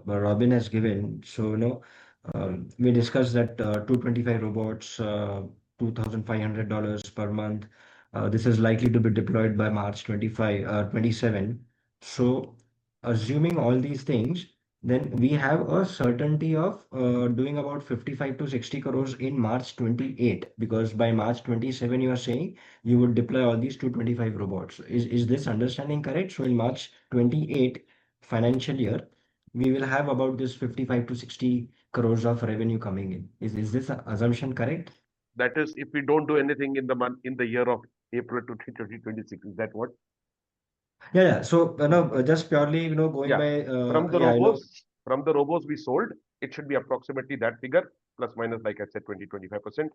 Robin has given. So, we discussed that 225 robots, $2,500 per month. This is likely to be deployed by March 27. So, assuming all these things, then we have a certainty of doing about 55 to 60 crores in March 28, because by March 27 you are saying you would deploy all these 225 robots. Is this understanding correct? So in March 28 financial year, we will have about this 55 to 60 crores of revenue coming in. Is this assumption correct? that is if we don't do anything in the year of April to 2026. Is that what? Yeah. So, just purely, going Yeah. by, From the yeah, robos we sold, it should be approximately that figure, plus minus, like I said, 20-25%,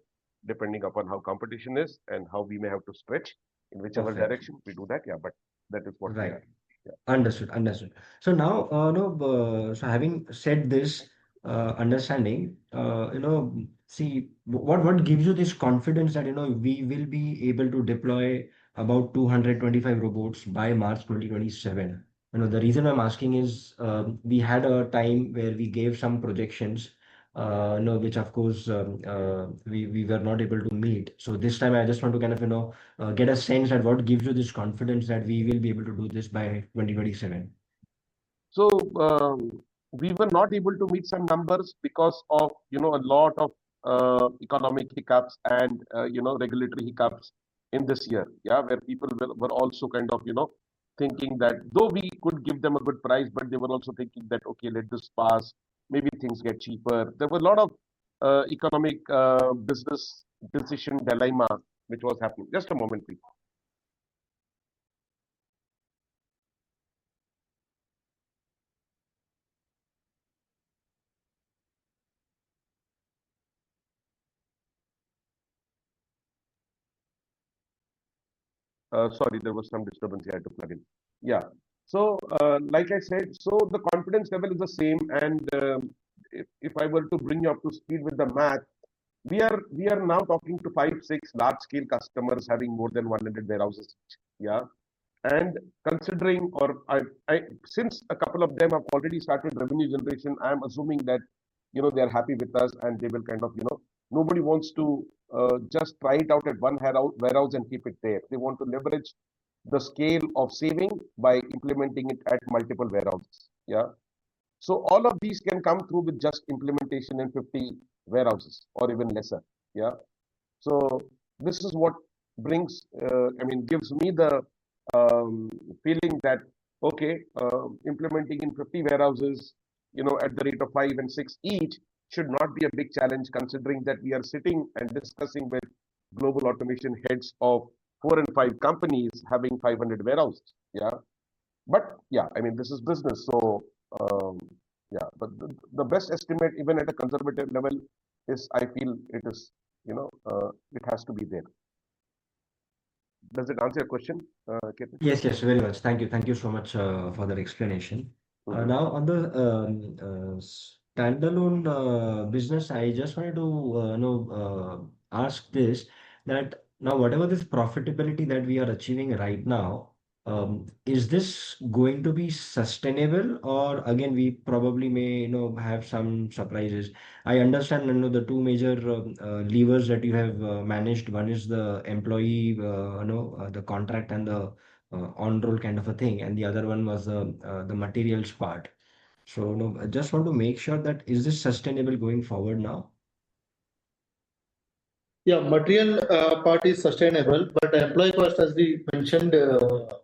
depending upon how competition is and how we may have to stretch in whichever perfect. direction we do that. Yeah, but that is what we Right. are. Yeah. Understood. So now, so having said this, understanding, see what gives you this confidence that, we will be able to deploy about 225 robots by March 2027. The reason I'm asking is, we had a time where we gave some projections, which of course, we were not able to meet. So this time I just want to kind of, get a sense that what gives you this confidence that we will be able to do this by 2027. So we were not able to meet some numbers because of a lot of economic hiccups and regulatory hiccups in this year. Yeah, where people were also kind of thinking that though we could give them a good price, but they were also thinking that okay, let this pass. Maybe things get cheaper. There were a lot of economic business decision dilemma which was happening. Just a moment, please. Sorry, there was some disturbance here. I had to plug in. Yeah. So, like I said, so the confidence level is the same. And if I were to bring you up to speed with the math, we are now talking to 5-6 large scale customers having more than 100 warehouses. Yeah. And considering, or since a couple of them have already started revenue generation, I'm assuming that they are happy with us, and they will kind of nobody wants to just try it out at one warehouse and keep it there. They want to leverage the scale of saving by implementing it at multiple warehouses. Yeah. So all of these can come through with just implementation in 50 warehouses or even lesser. Yeah. So this is what brings, gives me the feeling that, okay, implementing in 50 warehouses, at the rate of 5 and 6 each should not be a big challenge, considering that we are sitting and discussing with global automation heads of 4 and 5 companies having 500 warehouses. Yeah. But yeah, this is business. So, yeah, but the best estimate, even at a conservative level, is I feel it is, it has to be there. Does it answer your question, Ketan? Yes, yes, very much. Thank you. Thank you so much for that explanation. Now, on the standalone business, I just wanted to ask this, that now whatever this profitability that we are achieving right now, is this going to be sustainable, or again we probably may have some surprises? I understand the two major levers that you have managed. One is the employee, the contract and the on-roll kind of a thing, and the other one was the materials part. So I just want to make sure that is this sustainable going forward now? Yeah, material part is sustainable, but employee cost, as we mentioned,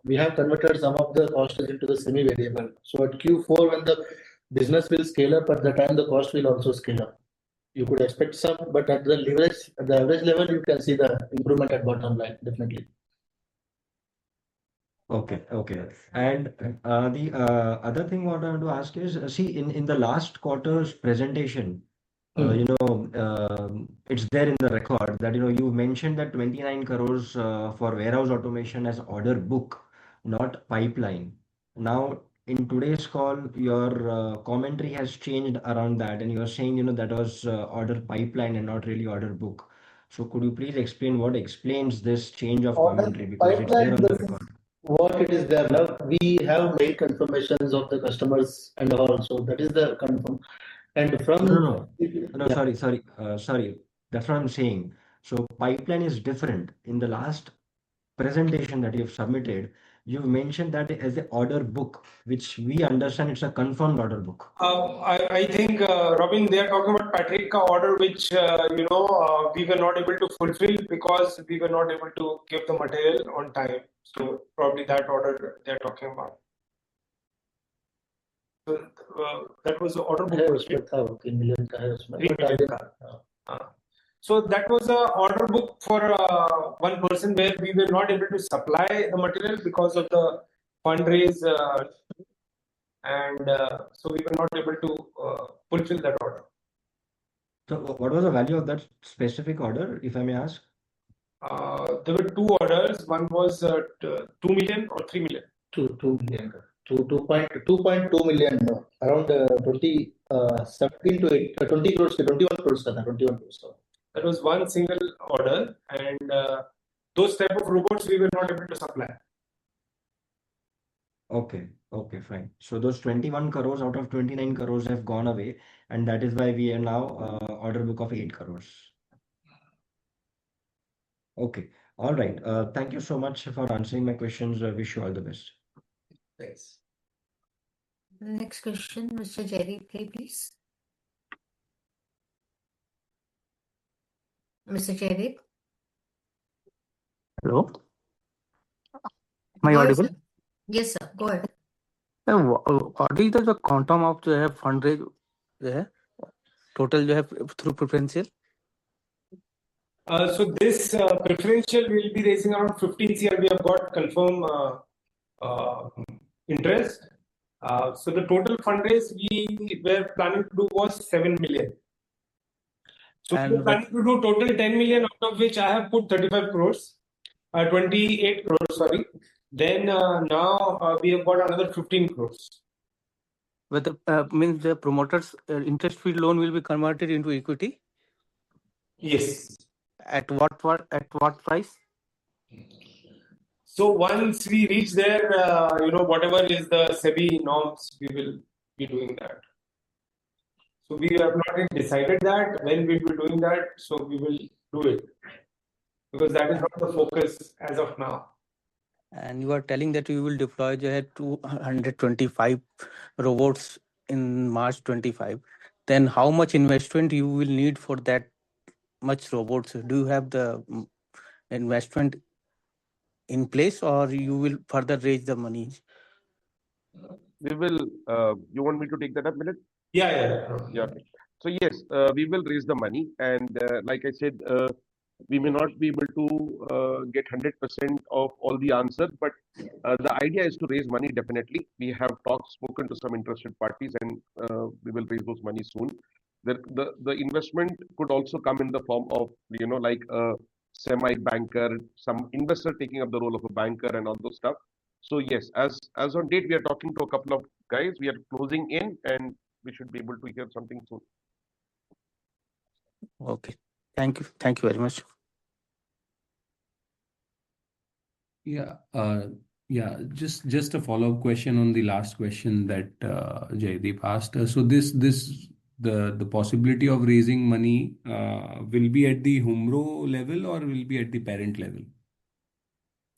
we have converted some of the costs into the semi-variable. So at Q4, when the business will scale up, at the time the cost will also scale up. You could expect some, but at the average level, you can see the improvement at bottom line, definitely. Okay, okay. And the other thing what I want to ask is, see, in the last quarter's presentation, it's there in the record that, you mentioned that 29 crores for warehouse automation as order book, not pipeline. Now, in today's call, your commentary has changed around that, and you're saying, that was order pipeline and not really order book. So could you please explain what explains this change of Order commentary, because it's there pipeline, on the this is record. what it is there now. We have made confirmations of the customers and all, so that is the confirm. And from No, yeah. sorry. That's what I'm saying. So pipeline is different. In the last presentation that you've submitted, you've mentioned that as an order book, which we understand it's a confirmed order book. I think, Robin, they are talking about Patrick order, which, we were not able to fulfill because we were not able to give the material on time. So probably that order they're talking about. So that was the order book. So that was an order book for one person where we were not able to supply the material because of the fundraise, and so we were not able to fulfill that order. So what was the value of that specific order, if I may ask? There were two orders. One was 2 million or 3 million. 2 million. 2.2 million, around 17 to 20 crores, 21 crores, 21 crores. That was one single order, and those type of robots we were not able to supply. Okay, fine. So those 21 crores out of 29 crores have gone away, and that is why we are now order book of 8 crores. Okay, all right. Thank you so much for answering my questions. Wish you all the best. Thanks. Next question, Mr. Jaideep, please. Mr. Jaideep. Hello. Am I Go ahead, audible? sir. Yes, sir. Go ahead. What is the quantum of the fundraise total you have through preferential? So this preferential will be raising around 15 CR. We have got confirmed interest. So the total fundraise we were planning to do was 7 million. So we were planning to do total 10 million, out of which I have put 35 crores, 28 crores, sorry. Then now we have got another 15 crores. Whether means the promoter's interest free loan will be converted into equity? Yes. At what price? So once we reach there, whatever is the SEBI norms, we will be doing that. So we have not yet decided that when we will be doing that. So we will do it because that is not the focus as of now. And you are telling that you will deploy 225 robots in March 25. Then how much investment you will need for that much robots? Do you have the investment in place, or you will further raise the money? We will, you want me to take that up, Milind? Yeah. Yeah. Okay. So yes, we will raise the money, and like I said, we may not be able to get 100% of all the answers, but the idea is to raise money definitely. We have spoken to some interested parties, and we will raise those money soon. The investment could also come in the form of, like a semi-banker, some investor taking up the role of a banker and all those stuff. So yes, as on date, we are talking to a couple of guys. We are closing in, and we should be able to hear something soon. Okay. Thank you. Thank you very much. Yeah. Just a follow-up question on the last question that Jaideep asked. So the possibility of raising money will be at the Humro level or will be at the parent level?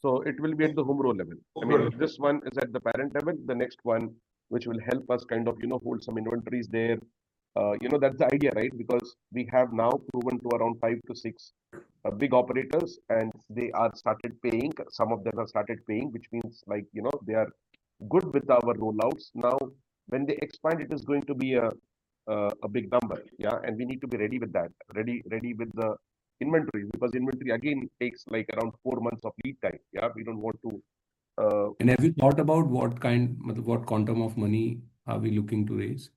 So it will be at the Humro level. I mean, this one is at the parent level. The next one, which will help us kind of, hold some inventories there. That's the idea, right? Because we have now proven to around 5 to 6 big operators, and they are started paying. Some of them have started paying, which means like, they are good with our rollouts. Now, when they expand, it is going to be a big number. Yeah. And we need to be ready with that, ready with the inventory, because inventory again takes like around 4 months of lead time. Yeah. We don't want to. And have you thought about what quantum of money are we looking to raise?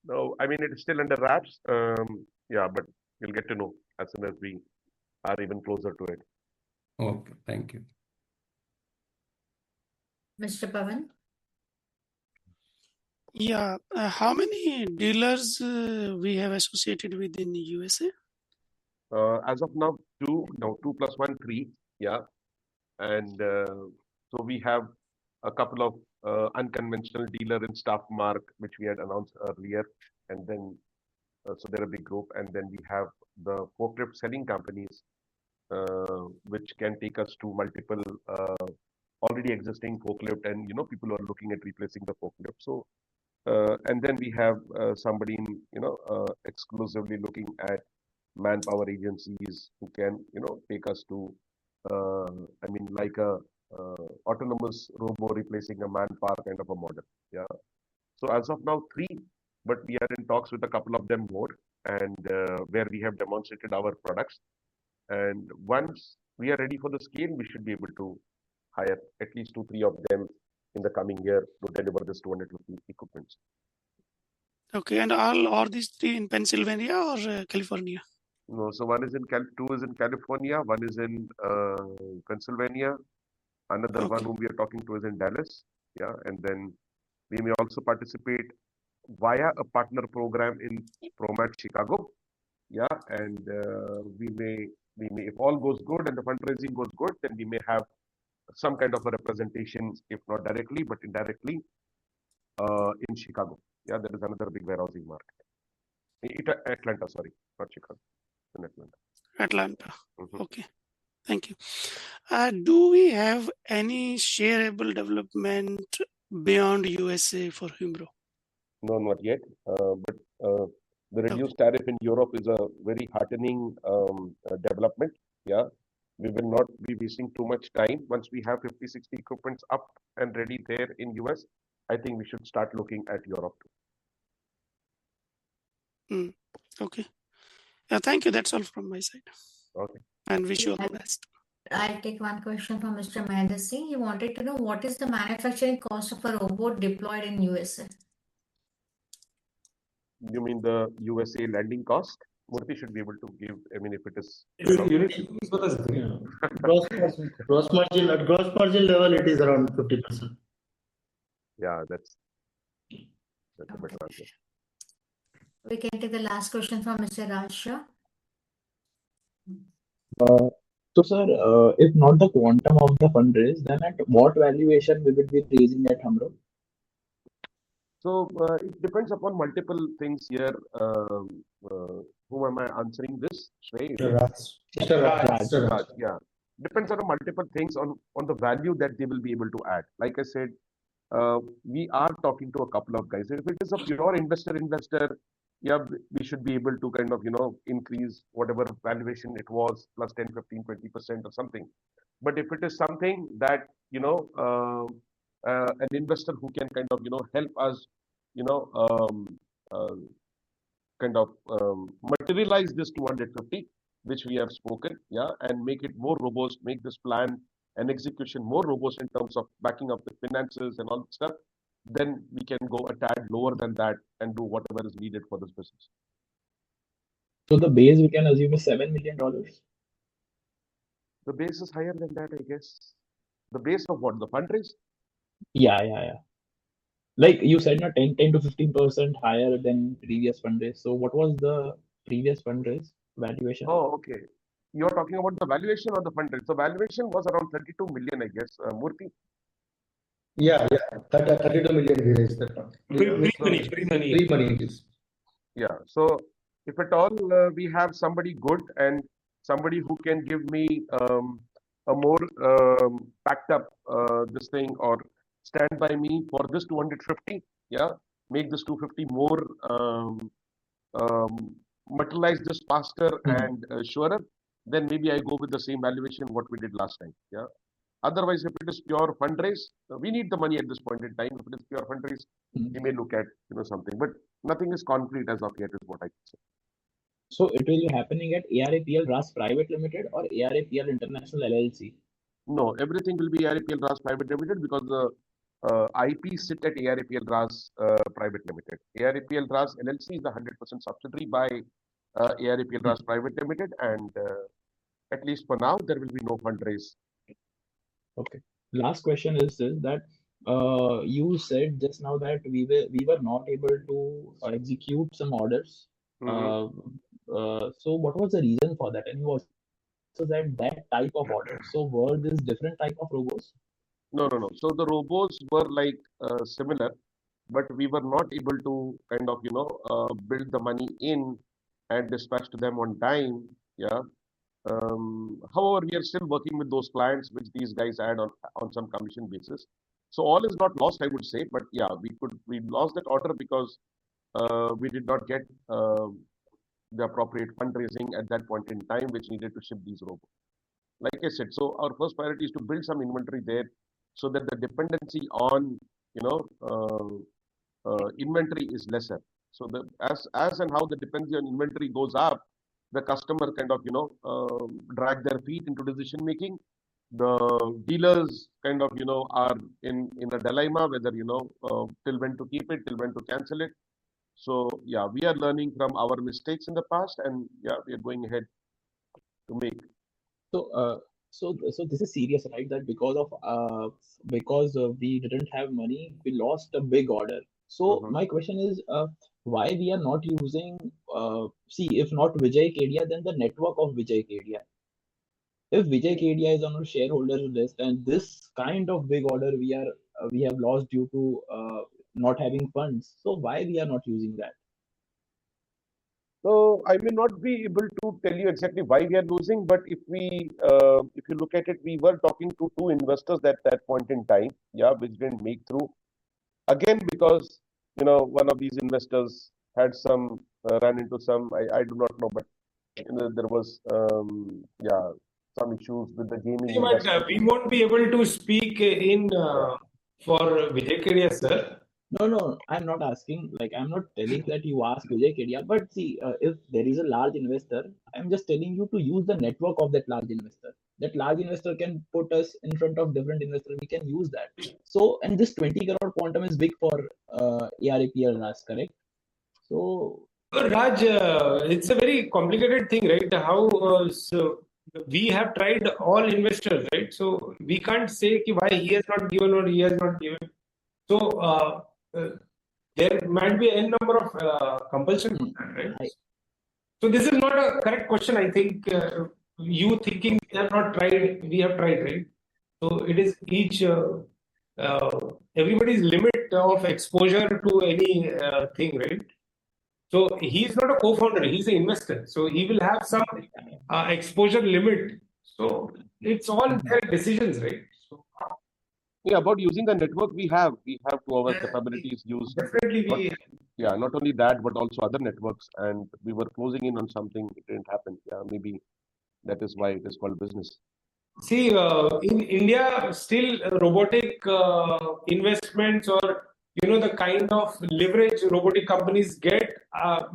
No, I mean, it is still under wraps. Yeah, but you'll get to know as soon as we are even closer to it. Okay, thank you. Mr. Pavan? Yeah, how many dealers we have associated with in the USA? As of now, 2 plus 1, 3. Yeah. And so we have a couple of unconventional dealer in Staff Mark, which we had announced earlier. And then, so they're a big group. And then we have the forklift selling companies, which can take us to multiple already existing forklift, and people are looking at replacing the forklift. So and then we have somebody in exclusively looking at manpower agencies who can take us to I mean, like a autonomous robo replacing a manpower kind of a model. Yeah. So as of now, 3, but we are in talks with a couple of them more, and where we have demonstrated our products. And once we are ready for the scale, we should be able to hire at least 2, 3 of them in the coming year to deliver this 250 equipments. Okay, and all these 3 in Pennsylvania or California? No, so one is in 2 is in California, one is in Pennsylvania, another one whom we are talking to is in Dallas. Yeah, and then we may also participate via a partner program in Promat Chicago. Yeah, and we may, if all goes good and the fundraising goes good, then we may have some kind of a representation, if not directly, but indirectly, in Chicago. Yeah, there is another big warehousing market. Atlanta, sorry, not Chicago, in Atlanta. Atlanta. Okay, thank you. Do we have any shareable development beyond USA for Humro? No, not yet. But the reduced tariff in Europe is a very heartening development. Yeah, we will not be wasting too much time. Once we have 50, 60 equipments up and ready there in US, I think we should start looking at Europe too. Okay. Yeah, thank you. That's all from my side. Okay. And wish you all the best. I'll take one question from Mr. Mahendra Singh. He wanted to know what is the manufacturing cost of a robot deployed in USA? You mean the USA landing cost? Murthy should be able to give. I mean, if it is gross margin level, it is around 50%. Yeah, that's a better answer. We can take the last question from Mr. Raj Shah. So, sir, if not the quantum of the fundraise, then at what valuation we will be raising at Humro? So it depends upon multiple things here. Who am I answering this? Mr. Raj. Yeah, depends on multiple things on the value that they will be able to add. Like I said, we are talking to a couple of guys. If it is a pure investor, yeah, we should be able to kind of, increase whatever valuation it was, plus 10, 15, 20% or something. But if it is something that, an investor who can kind of, help us, you know, uh, kind of materialize this 250, which we have spoken, yeah, and make it more robust, make this plan and execution more robust in terms of backing up the finances and all that stuff, then we can go a tad lower than that and do whatever is needed for this business. So the base we can assume is $7 million. The base is higher than that, I guess. The base of what? The fundraise? Yeah. Like you said, not 10 to 15% higher than previous fundraise. So what was the previous fundraise valuation? Oh, okay. You're talking about the valuation or the fundraise? The valuation was around 32 million, I guess. Murthy? Yeah. 32 million we raised that one. Pre-money. Pre-money it is. Yeah. So if at all we have somebody good and somebody who can give me a more packed up this thing or stand by me for this 250, yeah, make this 250 more materialize this faster and surer, then maybe I go with the same valuation what we did last time. Yeah. Otherwise, if it is pure fundraise, we need the money at this point in time. If it is pure fundraise, we may look at something, but nothing is concrete as of yet, is what I can say. So it will be happening at ARAPL RAS Private Limited or ARAPL International LLC? No, everything will be ARAPL RAS Private Limited because the IP sit at ARAPL RAS Private Limited. ARAPL RAS LLC is a 100% subsidiary by ARAPL RAS Private Limited, and at least for now, there will be no fundraise. Okay. Last question is this, that you said just now that we were not able to execute some orders. So what was the reason for that? And you also said that type of order. So were this different type of robos? No. So the robos were like similar, but we were not able to kind of build the money in and dispatch to them on time. Yeah. However, we are still working with those clients which these guys had on some commission basis. So all is not lost, I would say, but yeah, we lost that order because we did not get the appropriate fundraising at that point in time, which needed to ship these robots. Like I said, so our first priority is to build some inventory there, so that the dependency on inventory is lesser. So as and how the dependency on inventory goes up, the customer kind of drag their feet into decision making. The dealers kind of are in a dilemma whether till when to keep it, till when to cancel it. So yeah, we are learning from our mistakes in the past, and yeah, we are going ahead to make. So this is serious, right? That because we didn't have money, we lost a big order. So my question is, why we are not using? If not Vijay Kedia, then the network of Vijay Kedia. If Vijay Kedia is on our shareholders list, and this kind of big order we have lost due to not having funds, so why we are not using that? So I may not be able to tell you exactly why we are losing, but if you look at it, we were talking to two investors at that point in time, yeah, which didn't make through. Again, because one of these investors had some ran into some, I do not know, but there was some issues with the gaming industry. We won't be able to speak in for Vijay Kedia, sir. No, I'm not asking, like, I'm not telling that you ask Vijay Kedia, but see, if there is a large investor, I'm just telling you to use the network of that large investor. That large investor can put us in front of different investors, we can use that. So, and this 20 crore quantum is big for ARAPL RAS, correct? So, Raj, it's a very complicated thing, right? How so we have tried all investors, right? So we can't say why he has not given or he has not given. So there might be n number of compulsion, right? So this is not a correct question. I think you thinking we have not tried, we have tried, right? So it is each everybody's limit of exposure to any thing, right? So he is not a co-founder; he's an investor. So he will have some exposure limit. So it's all their decisions, right? So, yeah, about using the network we have to our capabilities used. Definitely, Yeah, not only that, but also other networks. And we were closing in on something, it didn't happen. Yeah, maybe that is why it is called business. See, in India, still robotic investments or the kind of leverage robotic companies get,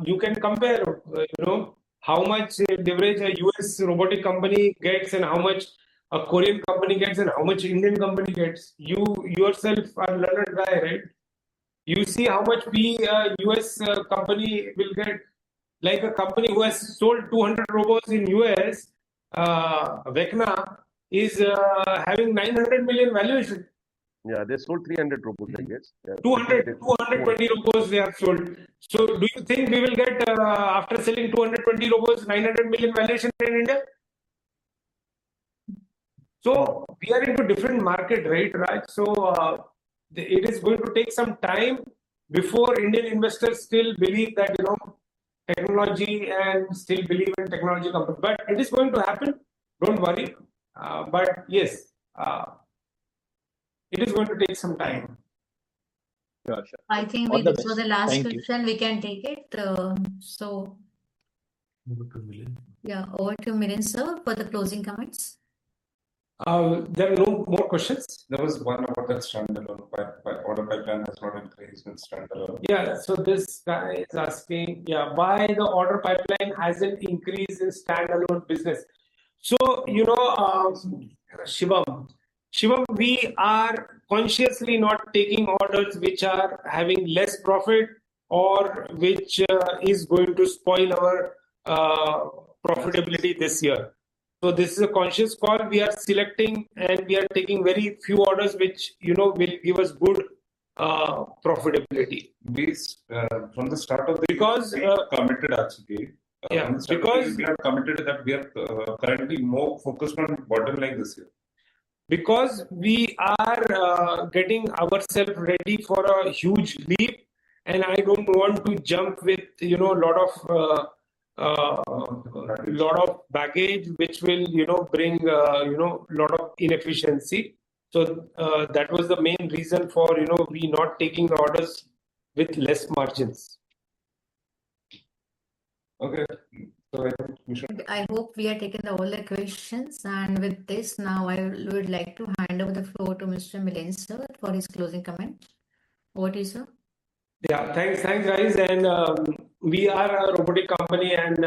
you can compare, how much leverage a US robotic company gets and how much a Korean company gets and how much Indian company gets. You yourself are a learned guy, right? You see how much US company will get. Like a company who has sold 200 robots in US, Vecna is having 900 million valuation. Yeah, they sold 300 robots, I guess. Yeah, 220 robots they have sold. So do you think we will get, after selling 220 robots, 900 million valuation in India? So we are into different market, right, Raj? So it is going to take some time before Indian investors still believe that, technology and still believe in technology company. But it is going to happen. Don't worry. But yes, it is going to take some time. Sure, sure. I think All the this was best. the last Thank you. question. We can take it. So yeah, over to Mirin sir for the closing comments. There are no more questions. There was one about that standalone order pipeline has not increased in standalone. Yeah, so this guy is asking, why the order pipeline hasn't increased in standalone business. So, Shivam, we are consciously not taking orders which are having less profit or which is going to spoil our profitability this year. So this is a conscious call. We are selecting and we are taking very few orders which will give us good profitability. We from the start of the Because year, we committed actually. Because we are committed that we are currently more focused on bottom line this year. Because we are getting ourselves ready for a huge leap, and I don't want to jump with lot of baggage which will bring lot of inefficiency. So that was the main reason for we not taking the orders with less margins. Okay. So I think we should. I hope we are taking all the questions, and with this now I would like to hand over the floor to Mr. Milen sir for his closing comment. Over to you, sir. Yeah, thanks guys. And we are a robotic company, and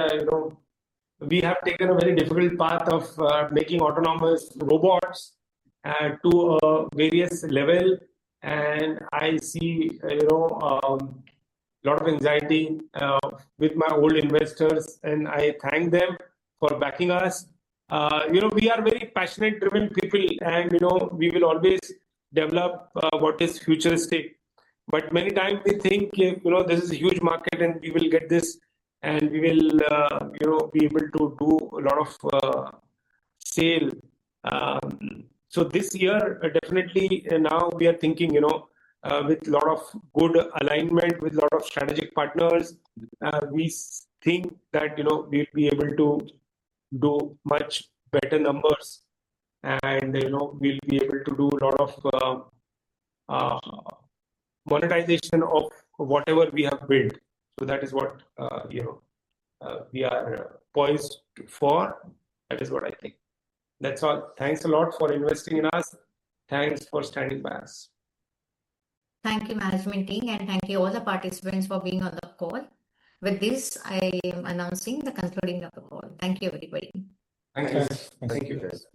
we have taken a very difficult path of making autonomous robots to a various level, and I see lot of anxiety with my old investors, and I thank them for backing us. We are very passionate, driven people, and we will always develop what is futuristic. But many times we think, this is a huge market, and we will get this, and we will, be able to do a lot of sale. So this year, definitely now we are thinking, with a lot of good alignment, with a lot of strategic partners, we think that, we'll be able to do much better numbers, and, we'll be able to do a lot of monetization of whatever we have built. So that is what, we are poised for. That is what I think. That's all. Thanks a lot for investing in us. Thanks for standing by us. Thank you, management team, and thank you all the participants for being on the call. With this, I am announcing the concluding of the call. Thank you, everybody. Thank you. Thank you, guys.